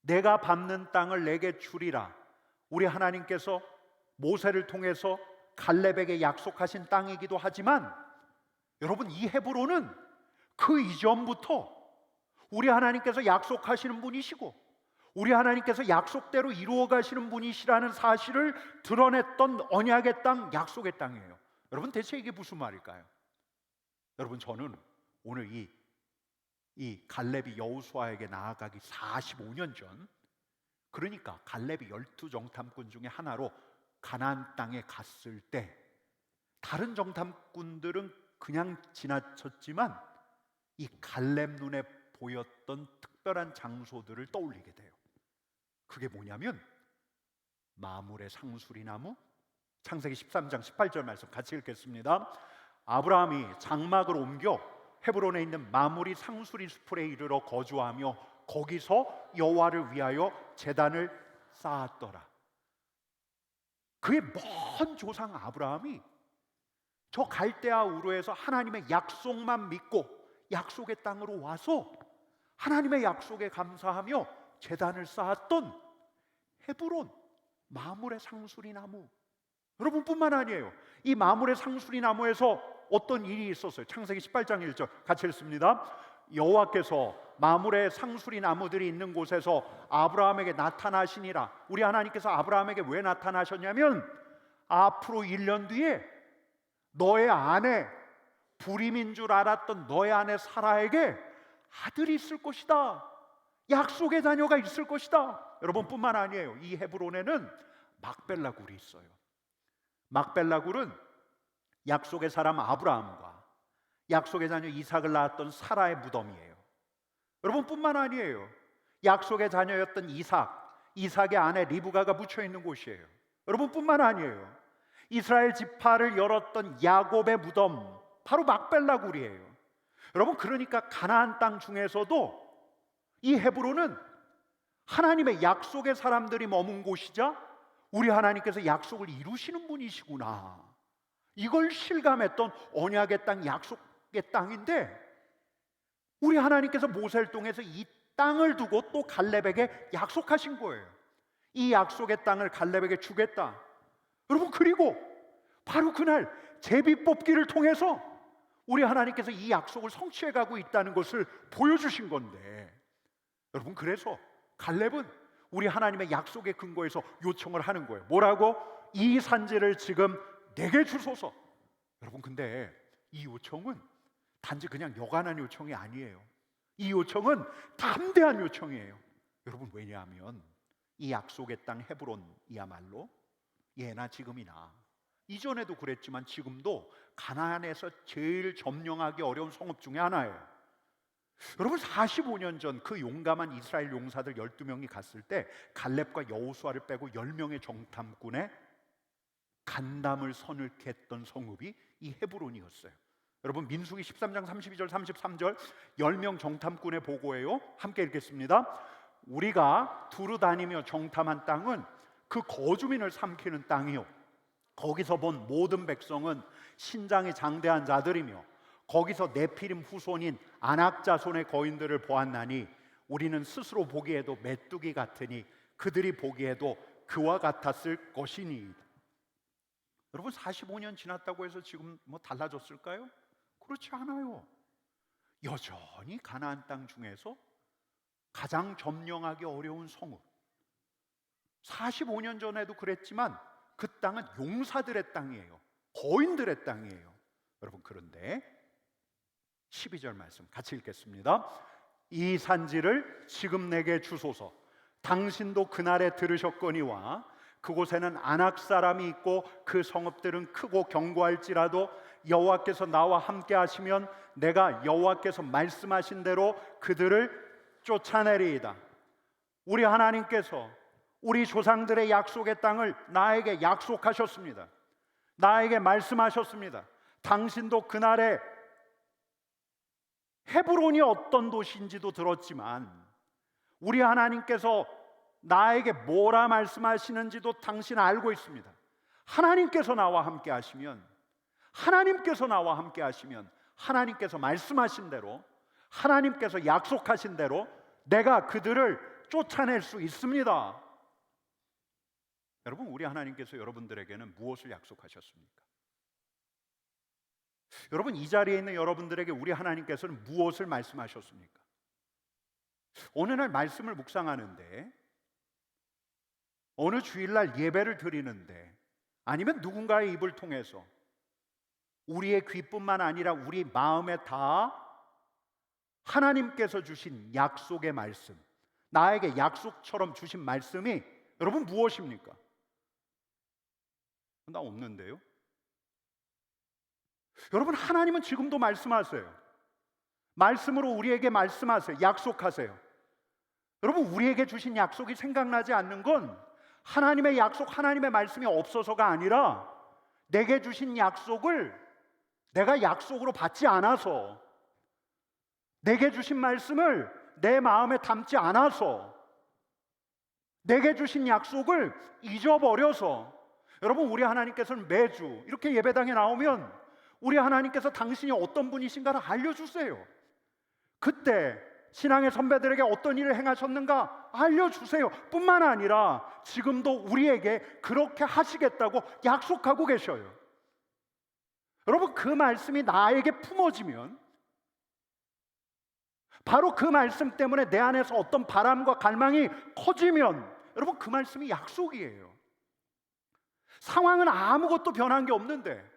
내가 밟는 땅을 내게 주리라. 우리 하나님께서 모세를 통해서 갈렙에게 약속하신 땅이기도 하지만, 여러분, 이 헤브론은 그 이전부터 우리 하나님께서 약속하시는 분이시고 우리 하나님께서 약속대로 이루어 가시는 분이시라는 사실을 드러냈던 언약의 땅, 약속의 땅이에요. 여러분, 대체 이게 무슨 말일까요? 여러분, 저는 오늘 이 갈렙이 여호수아에게 나아가기 45년 전, 그러니까 갈렙이 12 정탐꾼 중에 하나로 가나안 땅에 갔을 때 다른 정탐꾼들은 그냥 지나쳤지만 이 갈렙 눈에 보였던 특별한 장소들을 떠올리게 돼요. 그게 뭐냐면 마물의 상수리 나무. 창세기 13장 18절 말씀 같이 읽겠습니다. 아브라함이 장막을 옮겨 헤브론에 있는 마물이 상수리 숲에 이르러 거주하며 거기서 여호와를 위하여 제단을 쌓았더라. 그의 먼 조상 아브라함이 저 갈대아 우르에서 하나님의 약속만 믿고 약속의 땅으로 와서 하나님의 약속에 감사하며 제단을 쌓았던 헤브론 마물의 상수리 나무. 여러분뿐만 아니에요. 이 마물의 상수리 나무에서 어떤 일이 있었어요. 창세기 18장 1절 같이 읽습니다. 여호와께서 마물의 상수리 나무들이 있는 곳에서 아브라함에게 나타나시니라. 우리 하나님께서 아브라함에게 왜 나타나셨냐면 앞으로 1년 뒤에 너의 아내, 불임인 줄 알았던 너의 아내 사라에게 아들이 있을 것이다. 약속의 자녀가 있을 것이다. 여러분뿐만 아니에요. 이 헤브론에는 막벨라 굴이 있어요. 막벨라 굴은 약속의 사람 아브라함과 약속의 자녀 이삭을 낳았던 사라의 무덤이에요. 여러분뿐만 아니에요. 약속의 자녀였던 이삭의 아내 리브가가 묻혀 있는 곳이에요. 여러분뿐만 아니에요. 이스라엘 지파를 열었던 야곱의 무덤, 바로 막벨라 굴이에요. 여러분, 그러니까 가나안 땅 중에서도 이 헤브론은 하나님의 약속의 사람들이 머문 곳이자 우리 하나님께서 약속을 이루시는 분이시구나, 이걸 실감했던 언약의 땅, 약속의 땅인데 우리 하나님께서 모세를 통해서 이 땅을 두고 또 갈렙에게 약속하신 거예요. 이 약속의 땅을 갈렙에게 주겠다. 여러분, 그리고 바로 그날 제비 뽑기를 통해서 우리 하나님께서 이 약속을 성취해 가고 있다는 것을 보여주신 건데, 여러분, 그래서 갈렙은 우리 하나님의 약속의 근거에서 요청을 하는 거예요. 뭐라고? 이 산지를 지금 내게 주소서. 여러분, 근데 이 요청은 단지 그냥 여간한 요청이 아니에요. 이 요청은 담대한 요청이에요. 여러분, 왜냐하면 이 약속의 땅 헤브론이야말로 예나 지금이나 이전에도 그랬지만 지금도 가나안에서 제일 점령하기 어려운 성읍 중에 하나예요. 여러분, 45년 전 그 용감한 이스라엘 용사들 12명이 갔을 때 갈렙과 여호수아를 빼고 10명의 정탐꾼의 간담을 서늘케 했던 성읍이 이 헤브론이었어요. 여러분, 민수기 13장 32절 33절 10명 정탐꾼의 보고예요. 함께 읽겠습니다. 우리가 두루 다니며 정탐한 땅은 그 거주민을 삼키는 땅이요, 거기서 본 모든 백성은 신장이 장대한 자들이며 거기서 네피림 후손인 아낙 자손의 거인들을 보았나니 우리는 스스로 보기에도 메뚜기 같으니 그들이 보기에도 그와 같았을 것이니. 여러분, 45년 지났다고 해서 지금 뭐 달라졌을까요? 그렇지 않아요. 여전히 가나안 땅 중에서 가장 점령하기 어려운 성읍. 45년 전에도 그랬지만 그 땅은 용사들의 땅이에요. 거인들의 땅이에요. 여러분, 그런데 12절 말씀 같이 읽겠습니다. 이 산지를 지금 내게 주소서. 당신도 그날에 들으셨거니와 그곳에는 아낙 사람이 있고 그 성읍들은 크고 견고할지라도 여호와께서 나와 함께 하시면 내가 여호와께서 말씀하신 대로 그들을 쫓아내리이다. 우리 하나님께서 우리 조상들의 약속의 땅을 나에게 약속하셨습니다. 나에게 말씀하셨습니다. 당신도 그날에 헤브론이 어떤 도시인지도 들었지만 우리 하나님께서 나에게 뭐라 말씀하시는지도 당신 알고 있습니다. 하나님께서 나와 함께 하시면, 하나님께서 나와 함께 하시면 하나님께서 말씀하신 대로, 하나님께서 약속하신 대로 내가 그들을 쫓아낼 수 있습니다. 여러분, 우리 하나님께서 여러분들에게는 무엇을 약속하셨습니까? 여러분, 이 자리에 있는 여러분들에게 우리 하나님께서는 무엇을 말씀하셨습니까? 어느 날 말씀을 묵상하는데, 어느 주일날 예배를 드리는데, 아니면 누군가의 입을 통해서 우리의 귀뿐만 아니라 우리 마음에 다 하나님께서 주신 약속의 말씀, 나에게 약속처럼 주신 말씀이 여러분 무엇입니까? 나 없는데요? 여러분, 하나님은 지금도 말씀하세요. 말씀으로 우리에게 말씀하세요. 약속하세요. 여러분, 우리에게 주신 약속이 생각나지 않는 건 하나님의 약속, 하나님의 말씀이 없어서가 아니라 내게 주신 약속을 내가 약속으로 받지 않아서, 내게 주신 말씀을 내 마음에 담지 않아서, 내게 주신 약속을 잊어버려서. 여러분, 우리 하나님께서는 매주 이렇게 예배당에 나오면 우리 하나님께서 당신이 어떤 분이신가를 알려주세요. 그때 신앙의 선배들에게 어떤 일을 행하셨는가 알려주세요. 뿐만 아니라 지금도 우리에게 그렇게 하시겠다고 약속하고 계셔요. 여러분, 그 말씀이 나에게 품어지면, 바로 그 말씀 때문에 내 안에서 어떤 바람과 갈망이 커지면, 여러분, 그 말씀이 약속이에요. 상황은 아무것도 변한 게 없는데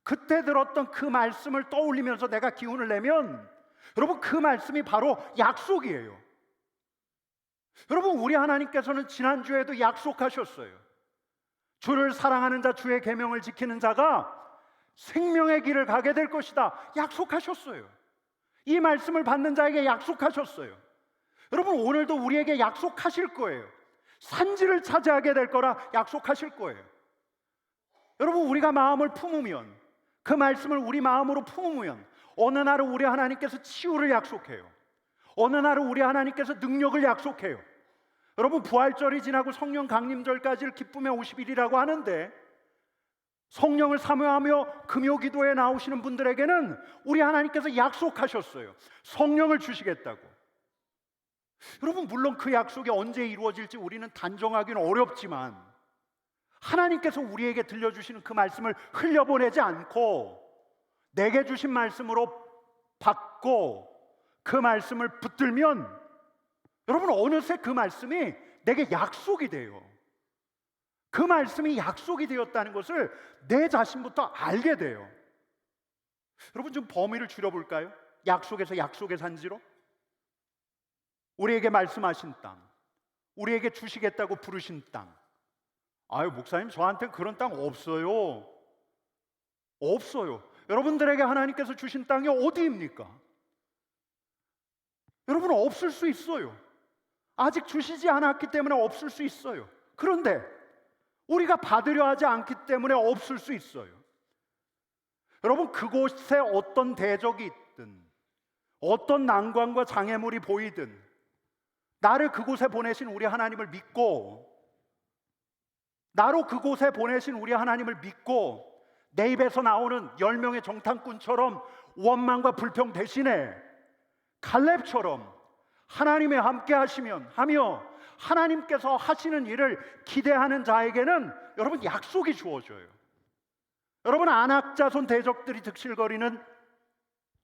그때 들었던 그 말씀을 떠올리면서 내가 기운을 내면, 여러분, 그 말씀이 바로 약속이에요. 여러분, 우리 하나님께서는 지난주에도 약속하셨어요. 주를 사랑하는 자, 주의 계명을 지키는 자가 생명의 길을 가게 될 것이다 약속하셨어요. 이 말씀을 받는 자에게 약속하셨어요. 여러분, 오늘도 우리에게 약속하실 거예요. 산지를 차지하게 될 거라 약속하실 거예요. 여러분, 우리가 마음을 품으면, 그 말씀을 우리 마음으로 품으면 어느 날은 우리 하나님께서 치유를 약속해요. 어느 날은 우리 하나님께서 능력을 약속해요. 여러분, 부활절이 지나고 성령 강림절까지를 기쁨의 50일이라고 하는데, 성령을 사모하며 금요 기도에 나오시는 분들에게는 우리 하나님께서 약속하셨어요. 성령을 주시겠다고. 여러분, 물론 그 약속이 언제 이루어질지 우리는 단정하기는 어렵지만, 하나님께서 우리에게 들려주시는 그 말씀을 흘려보내지 않고 내게 주신 말씀으로 받고 그 말씀을 붙들면, 여러분, 어느새 그 말씀이 내게 약속이 돼요. 그 말씀이 약속이 되었다는 것을 내 자신부터 알게 돼요. 여러분, 좀 범위를 줄여볼까요? 약속에서 약속의 산지로. 우리에게 말씀하신 땅, 우리에게 주시겠다고 부르신 땅. 아유, 목사님, 저한테 그런 땅 없어요. 없어요. 여러분들에게 하나님께서 주신 땅이 어디입니까? 여러분, 없을 수 있어요. 아직 주시지 않았기 때문에 없을 수 있어요. 그런데 우리가 받으려 하지 않기 때문에 없을 수 있어요. 여러분, 그곳에 어떤 대적이 있든, 어떤 난관과 장애물이 보이든, 나를 그곳에 보내신 우리 하나님을 믿고, 나로 그곳에 보내신 우리 하나님을 믿고, 내 입에서 나오는 10명의 정탐꾼처럼 원망과 불평 대신에 갈렙처럼 하나님이 함께 하며 하나님께서 하시는 일을 기대하는 자에게는, 여러분, 약속이 주어져요. 여러분, 안악자손 대적들이 득실거리는,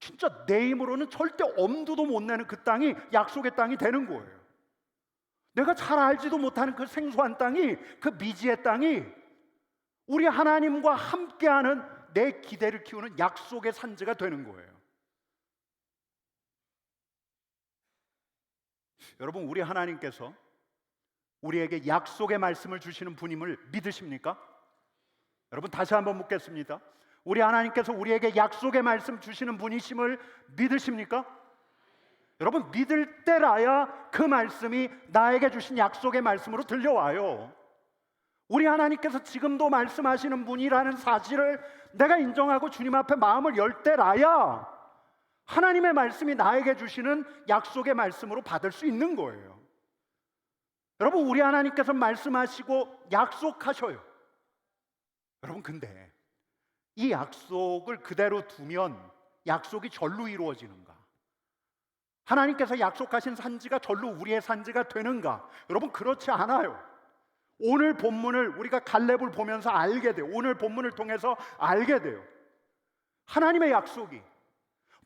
진짜 내 힘으로는 절대 엄두도 못 내는 그 땅이 약속의 땅이 되는 거예요. 내가 잘 알지도 못하는 그 생소한 땅이, 그 미지의 땅이 우리 하나님과 함께하는 내 기대를 키우는 약속의 산지가 되는 거예요. 여러분, 우리 하나님께서 우리에게 약속의 말씀을 주시는 분임을 믿으십니까? 여러분, 다시 한번 묻겠습니다. 우리 하나님께서 우리에게 약속의 말씀 주시는 분이심을 믿으십니까? 여러분, 믿을 때라야 그 말씀이 나에게 주신 약속의 말씀으로 들려와요. 우리 하나님께서 지금도 말씀하시는 분이라는 사실을 내가 인정하고 주님 앞에 마음을 열 때라야 하나님의 말씀이 나에게 주시는 약속의 말씀으로 받을 수 있는 거예요. 여러분, 우리 하나님께서 말씀하시고 약속하셔요. 여러분, 근데 이 약속을 그대로 두면 약속이 절로 이루어지는가? 하나님께서 약속하신 산지가 절로 우리의 산지가 되는가? 여러분, 그렇지 않아요. 오늘 본문을 우리가 갈렙을 보면서 알게 돼요. 오늘 본문을 통해서 알게 돼요. 하나님의 약속이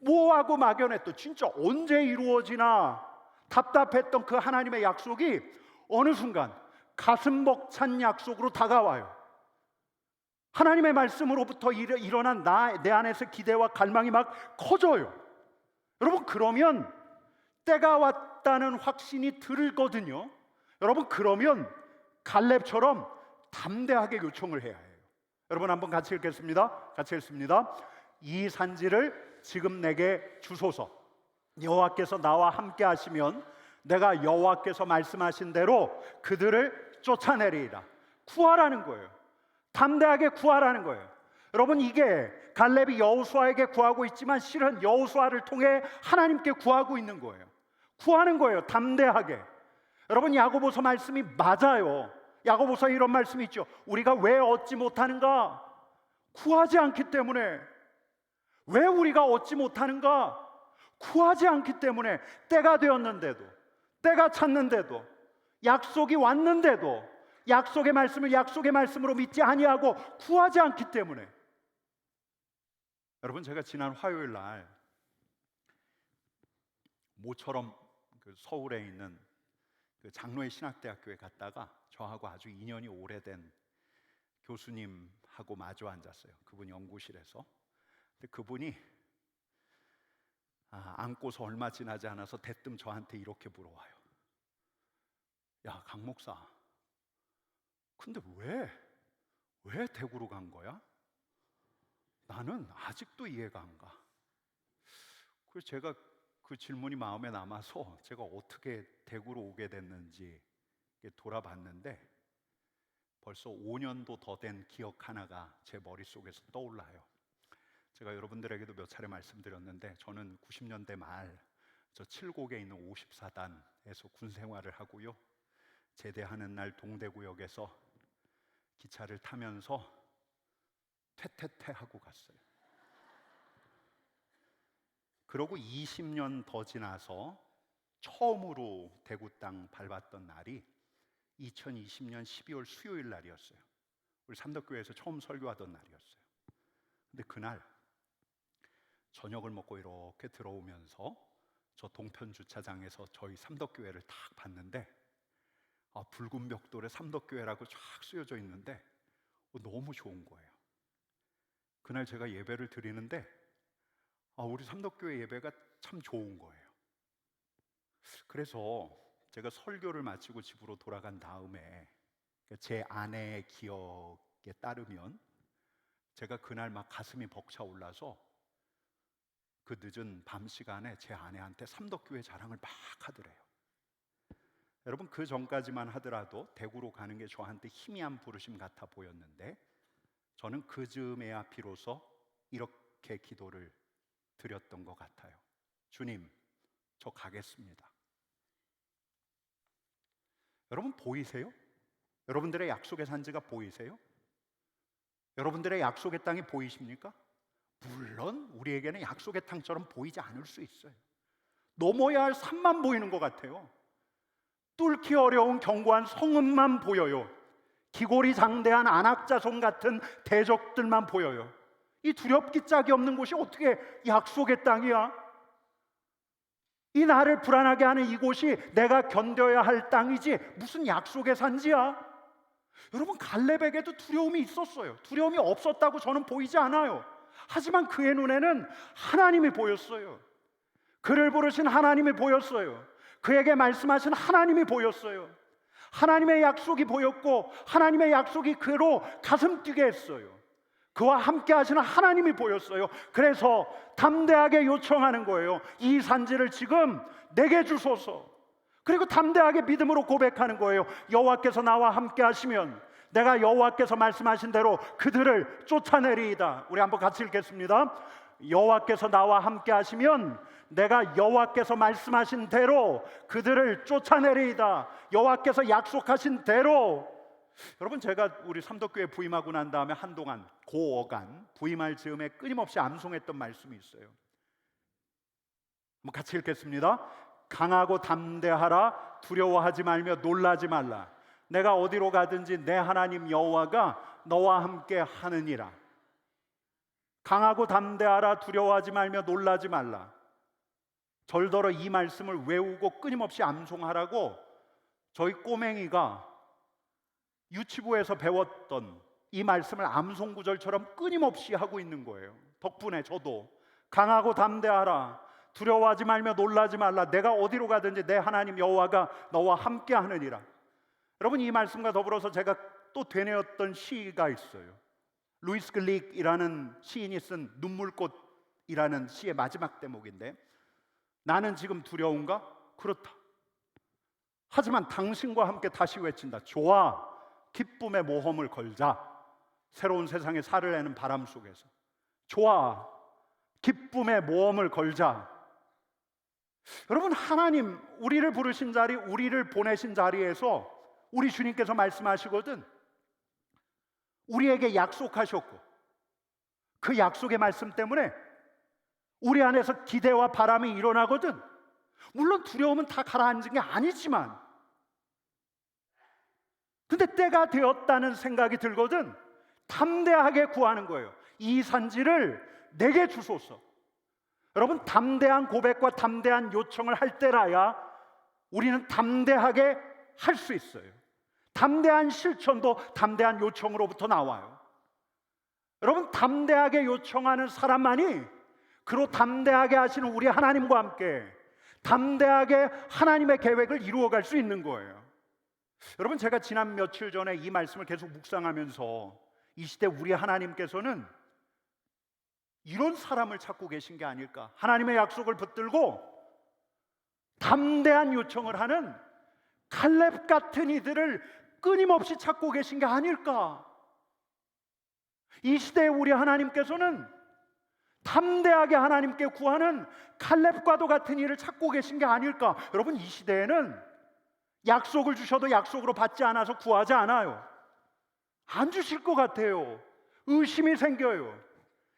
모하고 막연했던, 진짜 언제 이루어지나 답답했던 그 하나님의 약속이 어느 순간 가슴 벅찬 약속으로 다가와요. 하나님의 말씀으로부터 일어난 내 안에서 기대와 갈망이 막 커져요. 여러분, 그러면 때가 왔다는 확신이 들거든요. 여러분, 그러면 갈렙처럼 담대하게 요청을 해야 해요. 여러분, 한번 같이 읽겠습니다. 같이 읽습니다. 이 산지를 지금 내게 주소서. 여호와께서 나와 함께 하시면 내가 여호와께서 말씀하신 대로 그들을 쫓아내리이다. 구하라는 거예요. 담대하게 구하라는 거예요. 여러분, 이게 갈렙이 여호수아에게 구하고 있지만 실은 여호수아를 통해 하나님께 구하고 있는 거예요. 구하는 거예요. 담대하게. 여러분, 야고보서 말씀이 맞아요. 야고보서에 이런 말씀이 있죠. 우리가 왜 얻지 못하는가? 구하지 않기 때문에. 왜 우리가 얻지 못하는가? 구하지 않기 때문에. 때가 되었는데도, 때가 찼는데도, 약속이 왔는데도 약속의 말씀을 약속의 말씀으로 믿지 아니하고 구하지 않기 때문에. 여러분, 제가 지난 화요일 날 모처럼 그 서울에 있는 그 장로의 신학대학교에 갔다가 저하고 아주 인연이 오래된 교수님하고 마주 앉았어요. 그분 연구실에서. 근데 그분이 앉고서 얼마 지나지 않아서 대뜸 저한테 이렇게 물어와요. 야, 강 목사, 근데 왜 대구로 간 거야? 나는 아직도 이해가 안 가. 그래서 제가 그 질문이 마음에 남아서 제가 어떻게 대구로 오게 됐는지 돌아봤는데 벌써 5년도 더 된 기억 하나가 제 머릿속에서 떠올라요. 제가 여러분들에게도 몇 차례 말씀드렸는데 저는 90년대 말 저 칠곡에 있는 54단에서 군 생활을 하고요. 제대하는 날 동대구역에서 기차를 타면서 퇴퇴퇴 하고 갔어요. 그러고 20년 더 지나서 처음으로 대구 땅 밟았던 날이 2020년 12월 수요일 날이었어요. 우리 삼덕교회에서 처음 설교하던 날이었어요. 근데 그날 저녁을 먹고 이렇게 들어오면서 저 동편 주차장에서 저희 삼덕교회를 딱 봤는데 붉은 벽돌에 삼덕교회라고 쫙 쓰여져 있는데 너무 좋은 거예요. 그날 제가 예배를 드리는데 우리 삼덕교회 예배가 참 좋은 거예요. 그래서 제가 설교를 마치고 집으로 돌아간 다음에 제 아내의 기억에 따르면 제가 그날 막 가슴이 벅차올라서 그 늦은 밤 시간에 제 아내한테 삼덕교회 자랑을 막 하더래요. 여러분, 그 전까지만 하더라도 대구로 가는 게 저한테 희미한 부르심 같아 보였는데 저는 그 즈음에야 비로소 이렇게 기도를 드렸던 것 같아요. 주님, 저 가겠습니다. 여러분, 보이세요? 여러분들의 약속의 산지가 보이세요? 여러분들의 약속의 땅이 보이십니까? 물론 우리에게는 약속의 땅처럼 보이지 않을 수 있어요. 넘어야 할 산만 보이는 것 같아요. 뚫기 어려운 견고한 성읍만 보여요. 기골이 장대한 안악자손 같은 대적들만 보여요. 이 두렵기 짝이 없는 곳이 어떻게 약속의 땅이야? 이 나를 불안하게 하는 이곳이 내가 견뎌야 할 땅이지 무슨 약속의 산지야? 여러분, 갈렙에게도 두려움이 있었어요. 두려움이 없었다고 저는 보이지 않아요. 하지만 그의 눈에는 하나님이 보였어요. 그를 부르신 하나님이 보였어요. 그에게 말씀하신 하나님이 보였어요. 하나님의 약속이 보였고 하나님의 약속이 그로 가슴 뛰게 했어요. 그와 함께 하시는 하나님이 보였어요. 그래서 담대하게 요청하는 거예요. 이 산지를 지금 내게 주소서. 그리고 담대하게 믿음으로 고백하는 거예요. 여호와께서 나와 함께 하시면 내가 여호와께서 말씀하신 대로 그들을 쫓아내리이다. 우리 한번 같이 읽겠습니다. 여호와께서 나와 함께 하시면 내가 여호와께서 말씀하신 대로 그들을 쫓아내리이다. 여호와께서 약속하신 대로. 여러분, 제가 우리 삼덕교회 부임하고 난 다음에 한동안 고어간 부임할 즈음에 끊임없이 암송했던 말씀이 있어요. 한번 같이 읽겠습니다. 강하고 담대하라. 두려워하지 말며 놀라지 말라. 내가 어디로 가든지 내 하나님 여호와가 너와 함께 하느니라. 강하고 담대하라. 두려워하지 말며 놀라지 말라. 절더러 이 말씀을 외우고 끊임없이 암송하라고 저희 꼬맹이가 유치부에서 배웠던 이 말씀을 암송 구절처럼 끊임없이 하고 있는 거예요. 덕분에 저도 강하고 담대하라. 두려워하지 말며 놀라지 말라. 내가 어디로 가든지 내 하나님 여호와가 너와 함께 하느니라. 여러분, 이 말씀과 더불어서 제가 또 되뇌었던 시가 있어요. 루이스 글릭이라는 시인이 쓴 눈물꽃이라는 시의 마지막 대목인데, 나는 지금 두려운가? 그렇다. 하지만 당신과 함께 다시 외친다. 좋아, 기쁨의 모험을 걸자. 새로운 세상에 살을 내는 바람 속에서 좋아, 기쁨의 모험을 걸자. 여러분, 하나님 우리를 부르신 자리, 우리를 보내신 자리에서 우리 주님께서 말씀하시거든 우리에게 약속하셨고, 그 약속의 말씀 때문에 우리 안에서 기대와 바람이 일어나거든. 물론 두려움은 다 가라앉은 게 아니지만, 근데 때가 되었다는 생각이 들거든. 담대하게 구하는 거예요. 이 산지를 내게 주소서. 여러분, 담대한 고백과 담대한 요청을 할 때라야 우리는 담대하게 할 수 있어요. 담대한 실천도 담대한 요청으로부터 나와요. 여러분, 담대하게 요청하는 사람만이 그로 담대하게 하시는 우리 하나님과 함께 담대하게 하나님의 계획을 이루어갈 수 있는 거예요. 여러분, 제가 지난 며칠 전에 이 말씀을 계속 묵상하면서 이 시대 우리 하나님께서는 이런 사람을 찾고 계신 게 아닐까, 하나님의 약속을 붙들고 담대한 요청을 하는 칼렙 같은 이들을 끊임없이 찾고 계신 게 아닐까. 이 시대에 우리 하나님께서는 담대하게 하나님께 구하는 칼렙과도 같은 일을 찾고 계신 게 아닐까. 여러분, 이 시대에는 약속을 주셔도 약속으로 받지 않아서 구하지 않아요. 안 주실 것 같아요. 의심이 생겨요.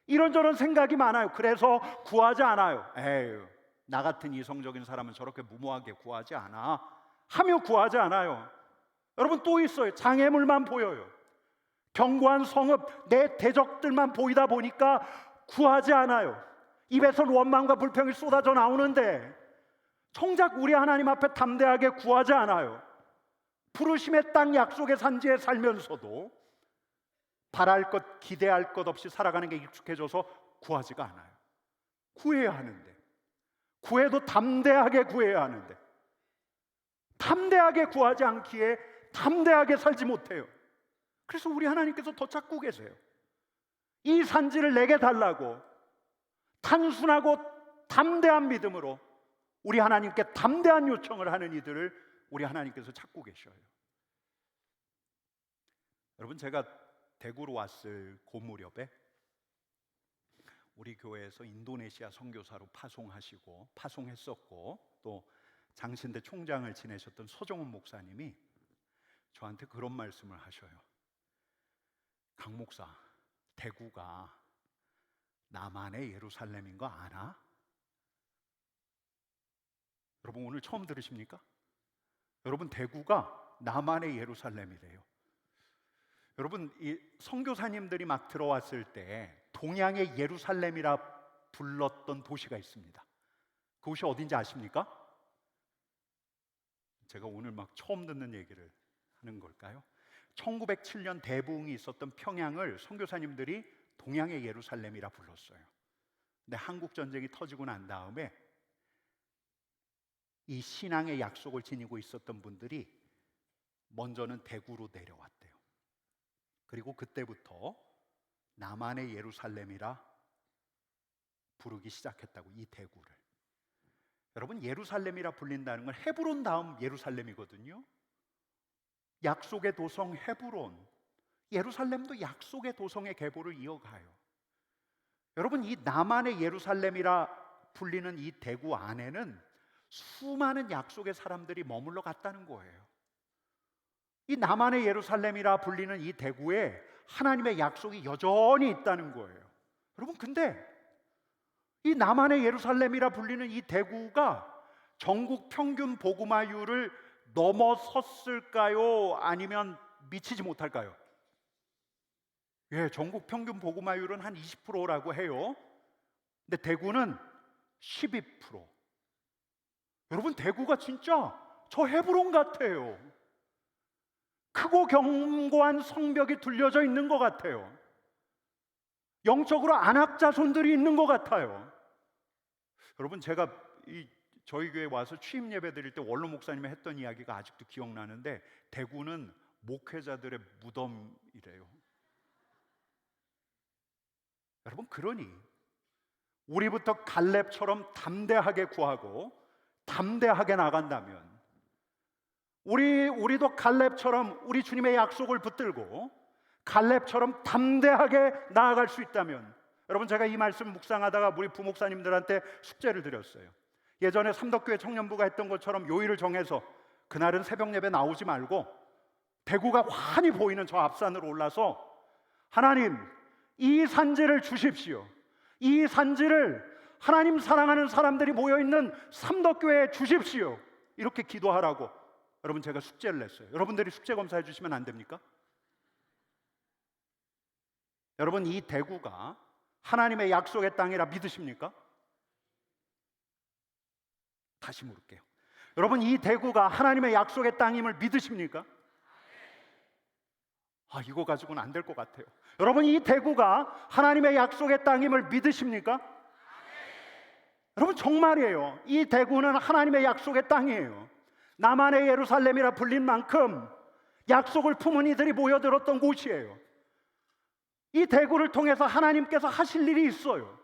이런저런 생각이 많아요. 그래서 구하지 않아요. 에휴, 나 같은 이성적인 사람은 저렇게 무모하게 구하지 않아 하며 구하지 않아요. 여러분, 또 있어요. 장애물만 보여요. 견고한 성읍, 내 대적들만 보이다 보니까 구하지 않아요. 입에선 원망과 불평이 쏟아져 나오는데 정작 우리 하나님 앞에 담대하게 구하지 않아요. 부르심의 땅, 약속의 산지에 살면서도 바랄 것, 기대할 것 없이 살아가는 게 익숙해져서 구하지가 않아요. 구해야 하는데, 구해도 담대하게 구해야 하는데 담대하게 구하지 않기에 담대하게 살지 못해요. 그래서 우리 하나님께서 더 찾고 계세요. 이 산지를 내게 달라고 단순하고 담대한 믿음으로 우리 하나님께 담대한 요청을 하는 이들을 우리 하나님께서 찾고 계셔요. 여러분, 제가 대구로 왔을 그 무렵에 우리 교회에서 인도네시아 선교사로 파송했었고 또 장신대 총장을 지내셨던 서정훈 목사님이 저한테 그런 말씀을 하셔요. 강 목사, 대구가 남한의 예루살렘인 거 아나? 여러분, 오늘 처음 들으십니까? 여러분, 대구가 남한의 예루살렘이래요. 여러분, 이 선교사님들이 막 들어왔을 때 동양의 예루살렘이라 불렀던 도시가 있습니다. 그곳이 어딘지 아십니까? 제가 오늘 막 처음 듣는 얘기를 하는 걸까요? 1907년 대부흥이 있었던 평양을 선교사님들이 동양의 예루살렘이라 불렀어요. 근데 한국 전쟁이 터지고 난 다음에 이 신앙의 약속을 지니고 있었던 분들이 먼저는 대구로 내려왔대요. 그리고 그때부터 남한의 예루살렘이라 부르기 시작했다고, 이 대구를. 여러분, 예루살렘이라 불린다는 건 헤브론 다음 예루살렘이거든요. 약속의 도성 헤브론, 예루살렘도 약속의 도성의 계보를 이어가요. 여러분, 이 남한의 예루살렘이라 불리는 이 대구 안에는 수많은 약속의 사람들이 머물러 갔다는 거예요. 이 남한의 예루살렘이라 불리는 이 대구에 하나님의 약속이 여전히 있다는 거예요. 여러분, 근데 이 남한의 예루살렘이라 불리는 이 대구가 전국 평균 복음화율을 넘어섰을까요? 아니면 미치지 못할까요? 예, 전국 평균 복음화율은 한 20%라고 해요. 근데 대구는 12%. 여러분, 대구가 진짜 저 헤브론 같아요. 크고 견고한 성벽이 둘려져 있는 것 같아요. 영적으로 안악자손들이 있는 것 같아요. 여러분, 제가 저희 교회 와서 취임 예배 드릴 때 원로 목사님이 했던 이야기가 아직도 기억나는데, 대구는 목회자들의 무덤이래요. 여러분, 그러니 우리부터 갈렙처럼 담대하게 구하고 담대하게 나간다면 우리도 갈렙처럼 우리 주님의 약속을 붙들고 갈렙처럼 담대하게 나아갈 수 있다면, 여러분, 제가 이 말씀 묵상하다가 우리 부목사님들한테 숙제를 드렸어요. 예전에 삼덕교회 청년부가 했던 것처럼 요일을 정해서 그날은 새벽 예배 나오지 말고 대구가 환히 보이는 저 앞산으로 올라서 하나님, 이 산지를 주십시오. 이 산지를 하나님 사랑하는 사람들이 모여있는 삼덕교회에 주십시오. 이렇게 기도하라고 여러분 제가 숙제를 냈어요. 여러분들이 숙제 검사해 주시면 안 됩니까? 여러분, 이 대구가 하나님의 약속의 땅이라 믿으십니까? 다시 물을게요. 여러분, 이 대구가 하나님의 약속의 땅임을 믿으십니까? 이거 가지고는 안 될 것 같아요. 여러분, 이 대구가 하나님의 약속의 땅임을 믿으십니까? 여러분, 정말이에요. 이 대구는 하나님의 약속의 땅이에요. 나만의 예루살렘이라 불린 만큼 약속을 품은 이들이 모여들었던 곳이에요. 이 대구를 통해서 하나님께서 하실 일이 있어요.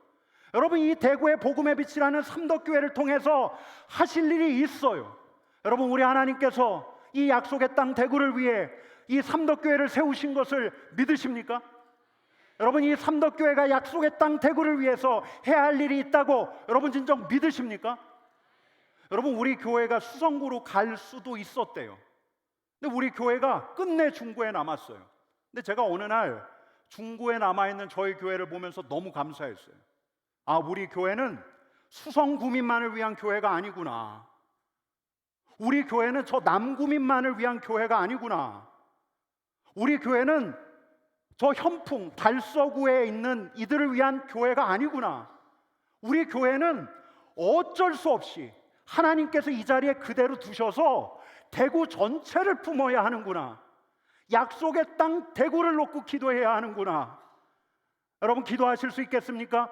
여러분, 이 대구의 복음의 빛이라는 삼덕교회를 통해서 하실 일이 있어요. 여러분, 우리 하나님께서 이 약속의 땅 대구를 위해 이 삼덕교회를 세우신 것을 믿으십니까? 여러분, 이 삼덕교회가 약속의 땅 대구를 위해서 해야 할 일이 있다고 여러분 진정 믿으십니까? 여러분, 우리 교회가 수성구로 갈 수도 있었대요. 근데 우리 교회가 끝내 중구에 남았어요. 근데 제가 어느 날 중구에 남아있는 저희 교회를 보면서 너무 감사했어요. 우리 교회는 수성구민만을 위한 교회가 아니구나. 우리 교회는 저 남구민만을 위한 교회가 아니구나. 우리 교회는 저 현풍, 달서구에 있는 이들을 위한 교회가 아니구나. 우리 교회는 어쩔 수 없이 하나님께서 이 자리에 그대로 두셔서 대구 전체를 품어야 하는구나. 약속의 땅 대구를 놓고 기도해야 하는구나. 여러분, 기도하실 수 있겠습니까?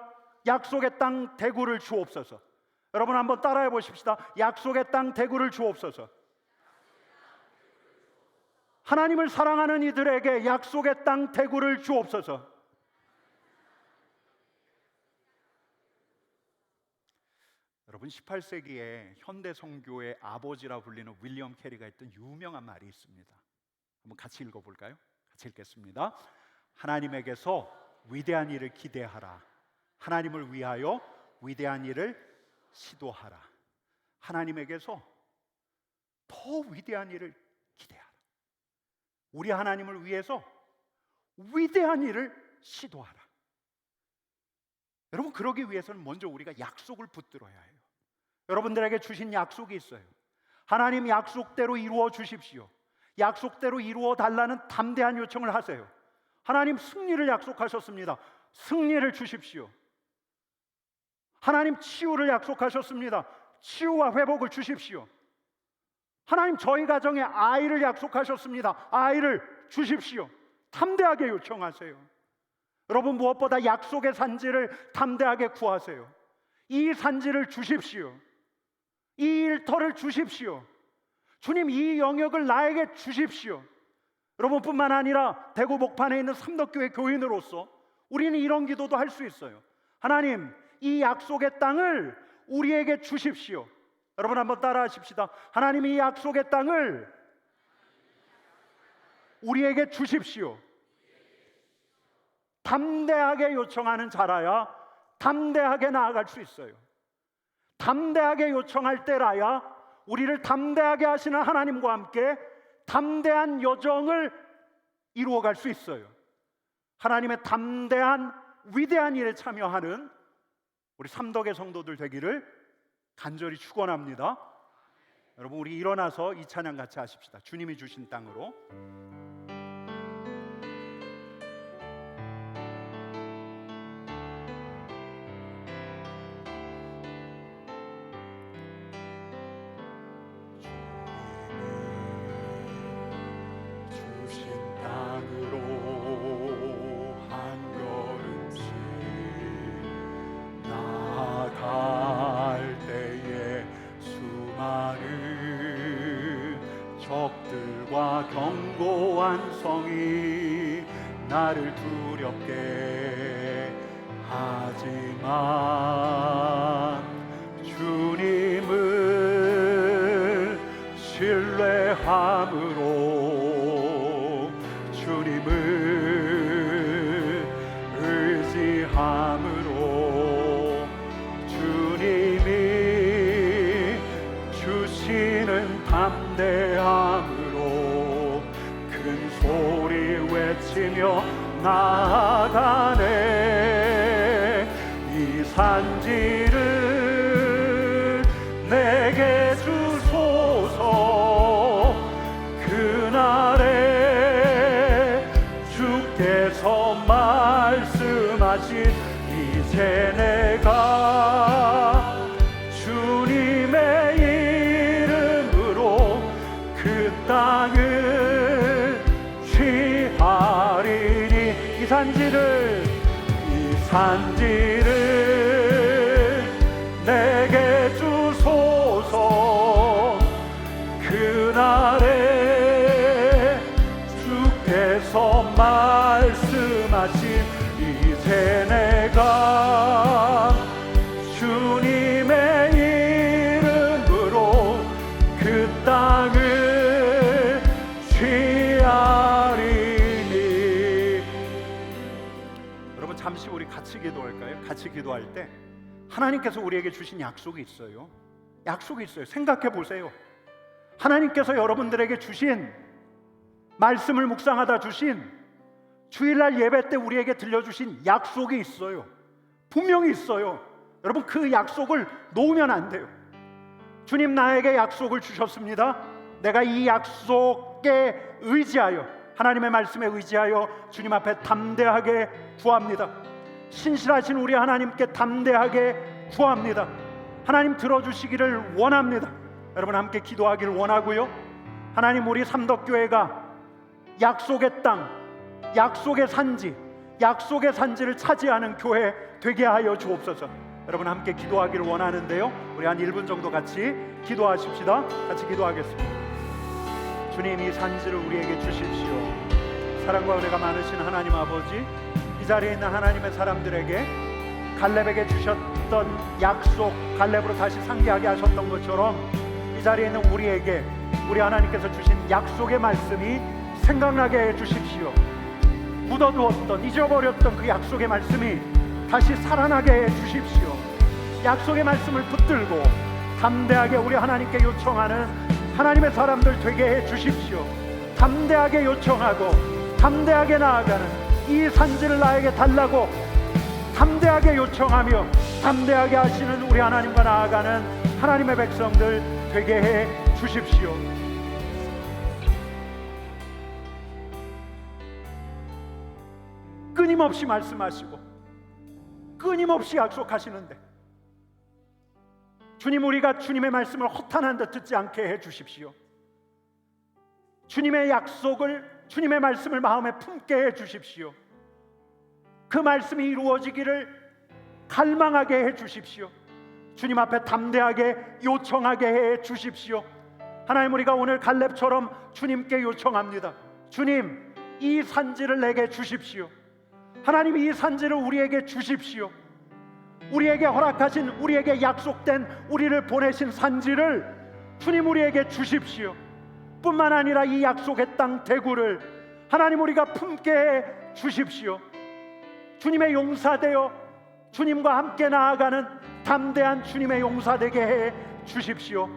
약속의 땅 대구를 주옵소서. 여러분, 한번 따라해 보십시다. 약속의 땅 대구를 주옵소서. 하나님을 사랑하는 이들에게 약속의 땅 대구를 주옵소서. 여러분, 18세기에 현대 선교의 아버지라 불리는 윌리엄 캐리가 했던 유명한 말이 있습니다. 한번 같이 읽어볼까요? 같이 읽겠습니다. 하나님에게서 위대한 일을 기대하라. 하나님을 위하여 위대한 일을 시도하라. 하나님에게서 더 위대한 일을 기대하라. 우리 하나님을 위해서 위대한 일을 시도하라. 여러분, 그러기 위해서는 먼저 우리가 약속을 붙들어야 해요. 여러분들에게 주신 약속이 있어요. 하나님, 약속대로 이루어 주십시오. 약속대로 이루어 달라는 담대한 요청을 하세요. 하나님, 승리를 약속하셨습니다. 승리를 주십시오. 하나님, 치유를 약속하셨습니다. 치유와 회복을 주십시오. 하나님, 저희 가정에 아이를 약속하셨습니다. 아이를 주십시오. 담대하게 요청하세요. 여러분, 무엇보다 약속의 산지를 담대하게 구하세요. 이 산지를 주십시오. 이 일터를 주십시오. 주님, 이 영역을 나에게 주십시오. 여러분뿐만 아니라 대구 목판에 있는 삼덕교회 교인으로서 우리는 이런 기도도 할 수 있어요. 하나님, 이 약속의 땅을 우리에게 주십시오. 여러분, 한번 따라 하십시다. 하나님, 이 약속의 땅을 우리에게 주십시오. 담대하게 요청하는 자라야 담대하게 나아갈 수 있어요. 담대하게 요청할 때라야 우리를 담대하게 하시는 하나님과 함께 담대한 여정을 이루어갈 수 있어요. 하나님의 담대한 위대한 일에 참여하는 우리 삼덕의 성도들 되기를 간절히 축원합니다. 여러분, 우리 일어나서 이 찬양 같이 하십시다. 주님이 주신 땅으로. 견고한 성이 나를 두렵게 하지만 주님을 신뢰함으로 주님을 의지함으로 주님이 주시는 담대함으로 큰 소리 외치며 나아가네. 이 산지를 내게 주소서. 그날에 주께서 말씀하신 이제 내가 주님의 이름으로 그 땅을 취하리니. 이 산지를 내게 주소서. 그날에 주께서 말씀하신 이제 내가 주님의 이름으로 그 땅을 취하리니. 여러분, 잠시 우리 같이 기도할까요? 같이 기도할 때 하나님께서 우리에게 주신 약속이 있어요. 약속이 있어요. 생각해 보세요. 하나님께서 여러분들에게 주신 말씀을 묵상하다 주신 주일날 예배 때 우리에게 들려주신 약속이 있어요. 분명히 있어요. 여러분, 그 약속을 놓으면 안 돼요. 주님 나에게 약속을 주셨습니다. 내가 이 약속에 의지하여, 하나님의 말씀에 의지하여 주님 앞에 담대하게 구합니다. 신실하신 우리 하나님께 담대하게 구합니다. 하나님 들어주시기를 원합니다. 여러분, 함께 기도하기를 원하고요. 하나님, 우리 삼덕교회가 약속의 땅, 약속의 산지, 약속의 산지를 차지하는 교회 되게 하여 주옵소서. 여러분, 함께 기도하기를 원하는데요, 우리 한 1분 정도 같이 기도하십시다. 같이 기도하겠습니다. 주님, 이 산지를 우리에게 주십시오. 사랑과 은혜가 많으신 하나님 아버지, 이 자리에 있는 하나님의 사람들에게 갈렙에게 주셨던 약속, 갈렙으로 다시 상기하게 하셨던 것처럼 이 자리에 있는 우리에게 우리 하나님께서 주신 약속의 말씀이 생각나게 해 주십시오. 묻어두었던, 잊어버렸던 그 약속의 말씀이 다시 살아나게 해 주십시오. 약속의 말씀을 붙들고 담대하게 우리 하나님께 요청하는 하나님의 사람들 되게 해 주십시오. 담대하게 요청하고 담대하게 나아가는 이 산지를 나에게 달라고 담대하게 요청하며 담대하게 하시는 우리 하나님과 나아가는 하나님의 백성들 되게 해 주십시오. 끊임없이 말씀하시고 끊임없이 약속하시는데 주님, 우리가 주님의 말씀을 허탄한 듯 듣지 않게 해 주십시오. 주님의 약속을, 주님의 말씀을 마음에 품게 해 주십시오. 그 말씀이 이루어지기를 갈망하게 해 주십시오. 주님 앞에 담대하게 요청하게 해 주십시오. 하나님, 우리가 오늘 갈렙처럼 주님께 요청합니다. 주님, 이 산지를 내게 주십시오. 하나님, 이 산지를 우리에게 주십시오. 우리에게 허락하신, 우리에게 약속된, 우리를 보내신 산지를 주님 우리에게 주십시오. 뿐만 아니라 이 약속의 땅 대구를 하나님 우리가 품게 해 주십시오. 주님의 용사되어 주님과 함께 나아가는 담대한 주님의 용사되게 해 주십시오.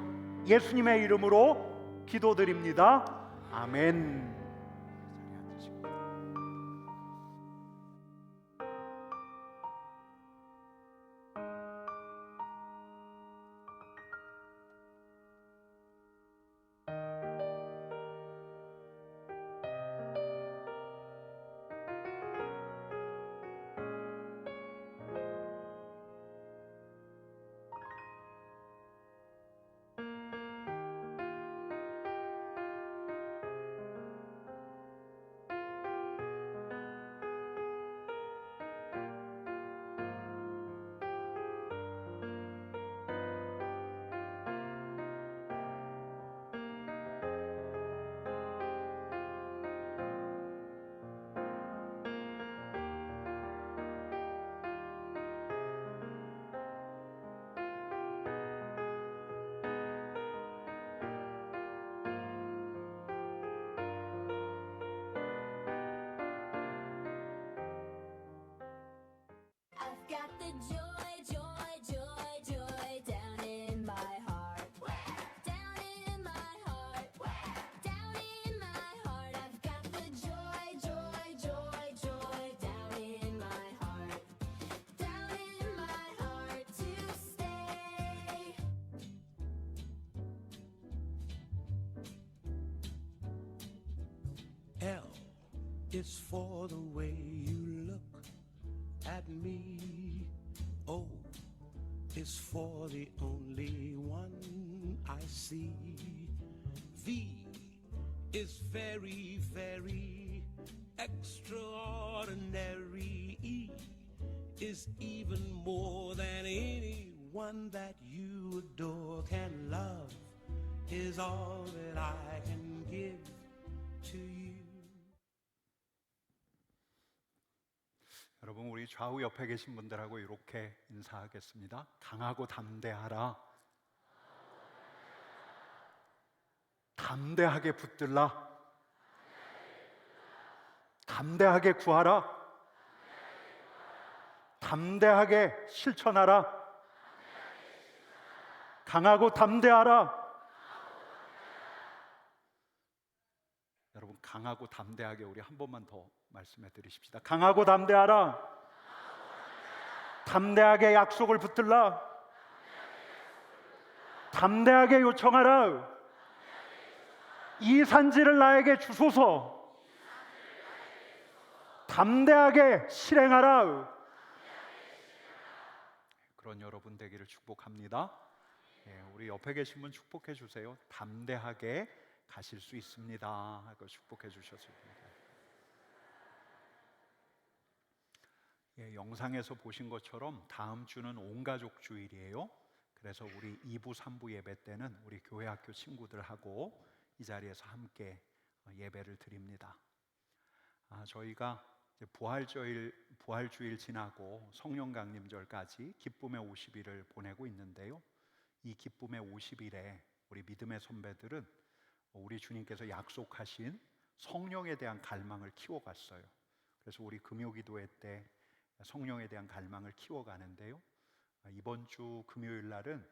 예수님의 이름으로 기도드립니다. 아멘. L is for the way you look at me. O is for the only one I see. V is very, very extraordinary. E is even more than anyone that you adore can love. Is all that I can give to you. 여러분, 우리 좌우 옆에 계신 분들하고 이렇게 인사하겠습니다. 강하고 담대하라. 담대하게 붙들라. 담대하게 구하라. 담대하게 실천하라. 강하고 담대하라. 여러분, 강하고 담대하게 우리 한 번만 더 말씀해 드리십시다. 강하고 담대하라. 담대하게 약속을 붙들라. 담대하게 요청하라. 이 산지를 나에게 주소서. 담대하게 실행하라. 그런 여러분 되기를 축복합니다. 우리 옆에 계신 분 축복해 주세요. 담대하게 가실 수 있습니다 하고 축복해 주셨습니다. 영상에서 보신 것처럼 다음 주는 온가족 주일이에요. 그래서 우리 2부, 3부 예배 때는 우리 교회 학교 친구들하고 이 자리에서 함께 예배를 드립니다. 저희가 이제 부활주일 지나고 성령 강림절까지 기쁨의 50일을 보내고 있는데요. 이 기쁨의 50일에 우리 믿음의 선배들은 우리 주님께서 약속하신 성령에 대한 갈망을 키워갔어요. 그래서 우리 금요기도회 때 성령에 대한 갈망을 키워가는데요. 이번 주 금요일 날은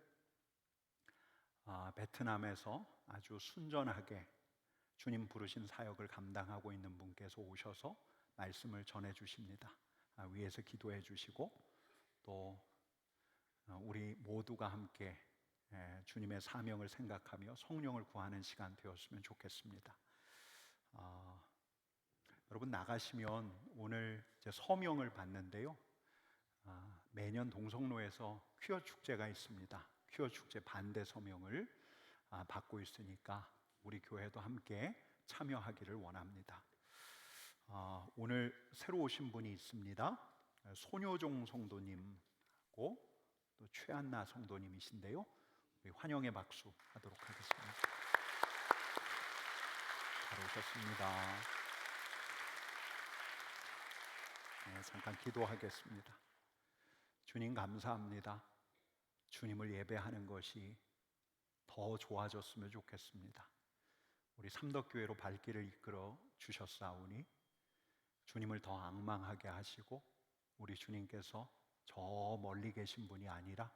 베트남에서 아주 순전하게 주님 부르신 사역을 감당하고 있는 분께서 오셔서 말씀을 전해 주십니다. 위에서 기도해 주시고 또 우리 모두가 함께 주님의 사명을 생각하며 성령을 구하는 시간 되었으면 좋겠습니다. 여러분, 나가시면 오늘 이제 서명을 받는데요. 매년 동성로에서 퀴어 축제가 있습니다. 퀴어 축제 반대 서명을 받고 있으니까 우리 교회도 함께 참여하기를 원합니다. 오늘 새로 오신 분이 있습니다. 손효종 성도님하고 또 최한나 성도님이신데요. 우리 환영의 박수 하도록 하겠습니다. 잘 오셨습니다. 잠깐 기도하겠습니다. 주님, 감사합니다. 주님을 예배하는 것이 더 좋아졌으면 좋겠습니다. 우리 삼덕교회로 발길을 이끌어 주셨사오니 주님을 더 앙망하게 하시고 우리 주님께서 저 멀리 계신 분이 아니라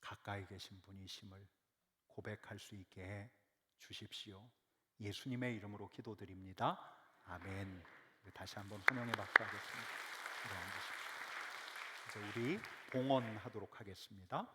가까이 계신 분이심을 고백할 수 있게 해 주십시오. 예수님의 이름으로 기도드립니다. 아멘. 다시 한번 환영의 박수 하겠습니다. 네, 앉으십시오. 이제 우리 봉헌하도록 하겠습니다.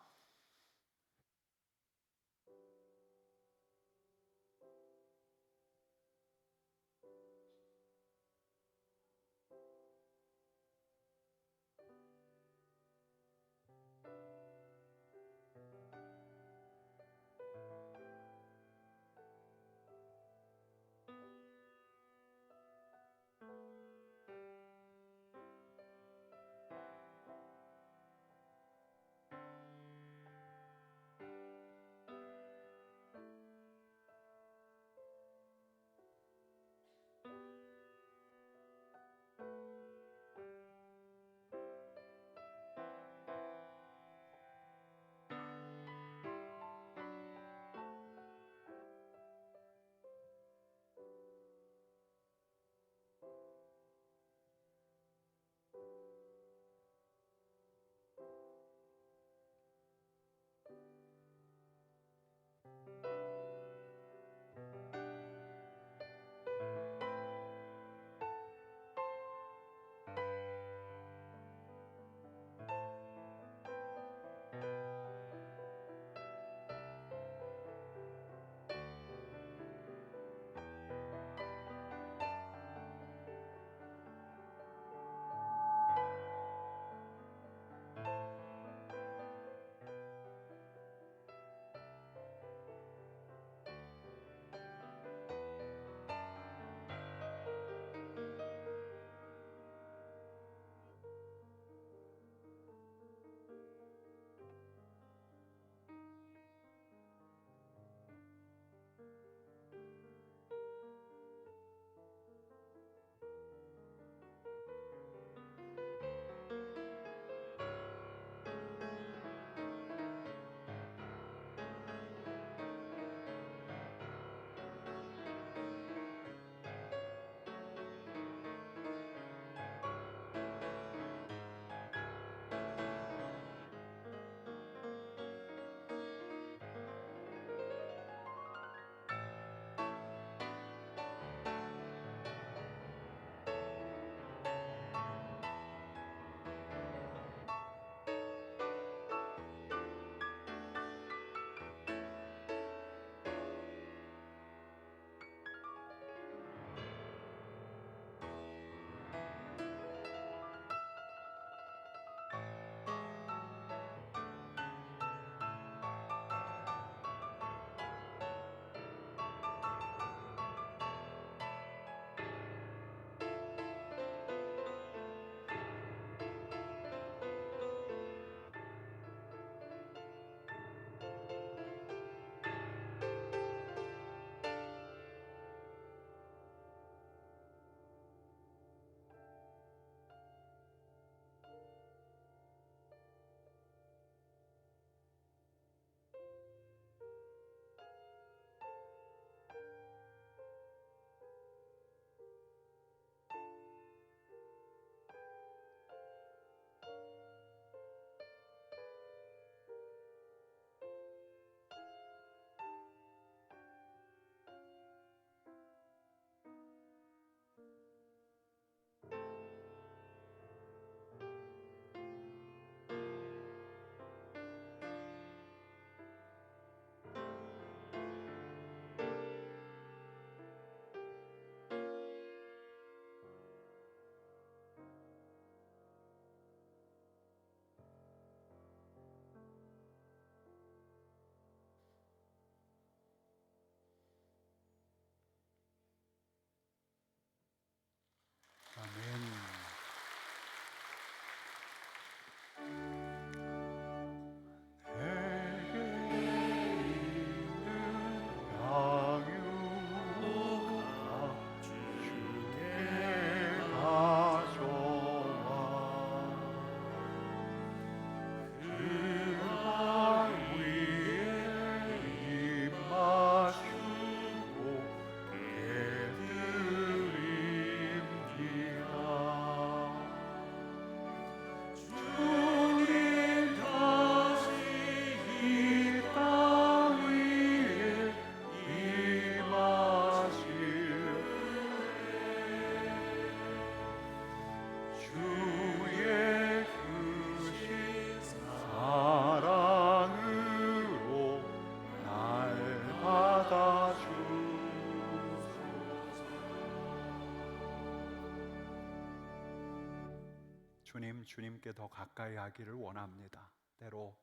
주님께 더 가까이 하기를 원합니다. 때로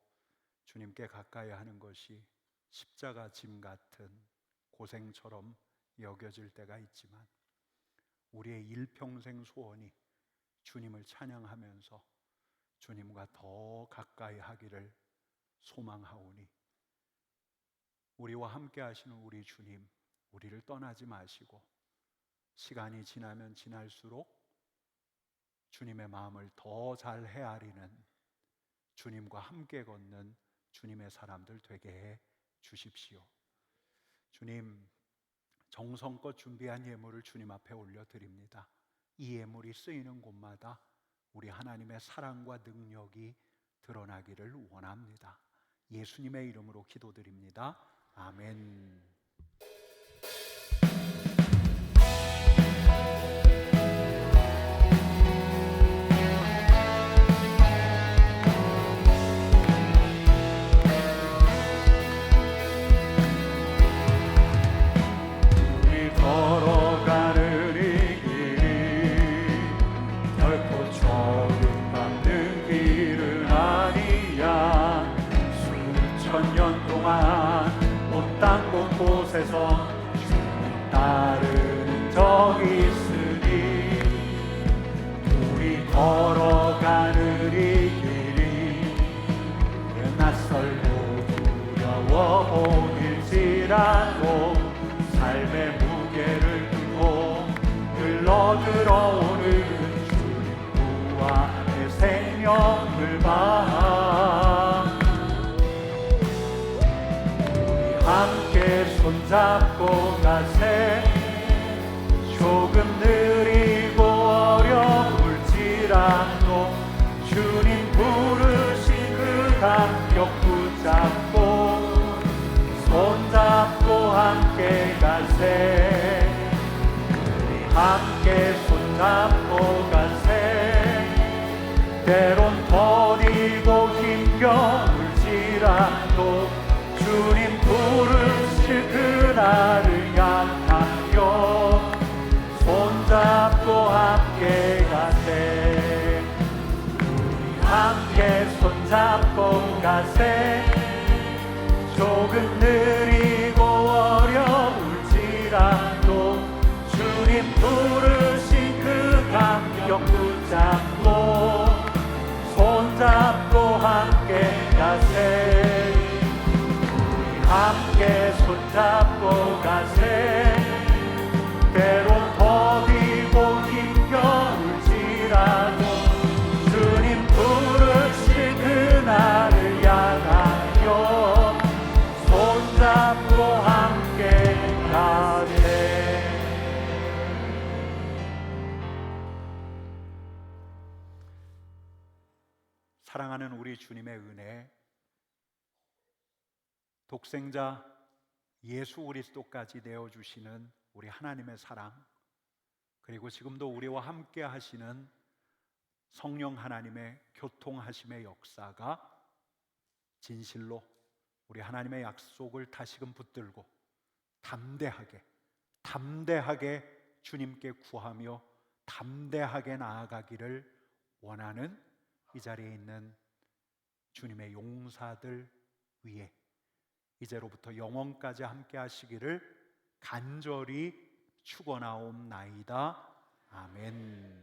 주님께 가까이 하는 것이 십자가 짐 같은 고생처럼 여겨질 때가 있지만 우리의 일평생 소원이 주님을 찬양하면서 주님과 더 가까이 하기를 소망하오니 우리와 함께 하시는 우리 주님, 우리를 떠나지 마시고 시간이 지나면 지날수록 주님의 마음을 더 잘 헤아리는, 주님과 함께 걷는 주님의 사람들 되게 해 주십시오. 주님, 정성껏 준비한 예물을 주님 앞에 올려드립니다. 이 예물이 쓰이는 곳마다 우리 하나님의 사랑과 능력이 드러나기를 원합니다. 예수님의 이름으로 기도드립니다. 아멘. 우리 걸어가는 이 길이 결코 저급받는 길은 아니야. 수천 년 동안 온 땅 곳곳에서 주님 따르는 적이 있으니 우리 걸어가는 이 길이 낯설고 두려워 보일지라도 삶의 무게를 두고 흘러들어오는 주님 구원의 생명을 봐. 우리 함께 손잡고 가세. 조금 느리고 어려울지라도 주님 부르신 그 감격 붙잡고 손잡고 함께 가세. 우리 함께 손잡고 가세. 때론 더디고 힘겨울지라도 주님 부르실 그날을 향하여 손잡고 함께 가세. 우리 함께 손잡고 가세. 조금 느리고 어려울지라도 주님 부르신 그 감격 붙잡고 손잡고 함께 가세. 우리 함께 손잡고 가세. 때론 더디고 힘겨울지라도 주님 부르신 그날을 향하여 손잡고 함께 가세. 사랑하는 우리 주님의 은혜, 독생자 예수 그리스도까지 내어주시는 우리 하나님의 사랑, 그리고 지금도 우리와 함께 하시는 성령 하나님의 교통하심의 역사가 진실로 우리 하나님의 약속을 다시금 붙들고 담대하게 주님께 구하며 담대하게 나아가기를 원하는 이 자리에 있는 주님의 용사들 위에 이제로부터 영원까지 함께 하시기를 간절히 축원하옵나이다. 아멘.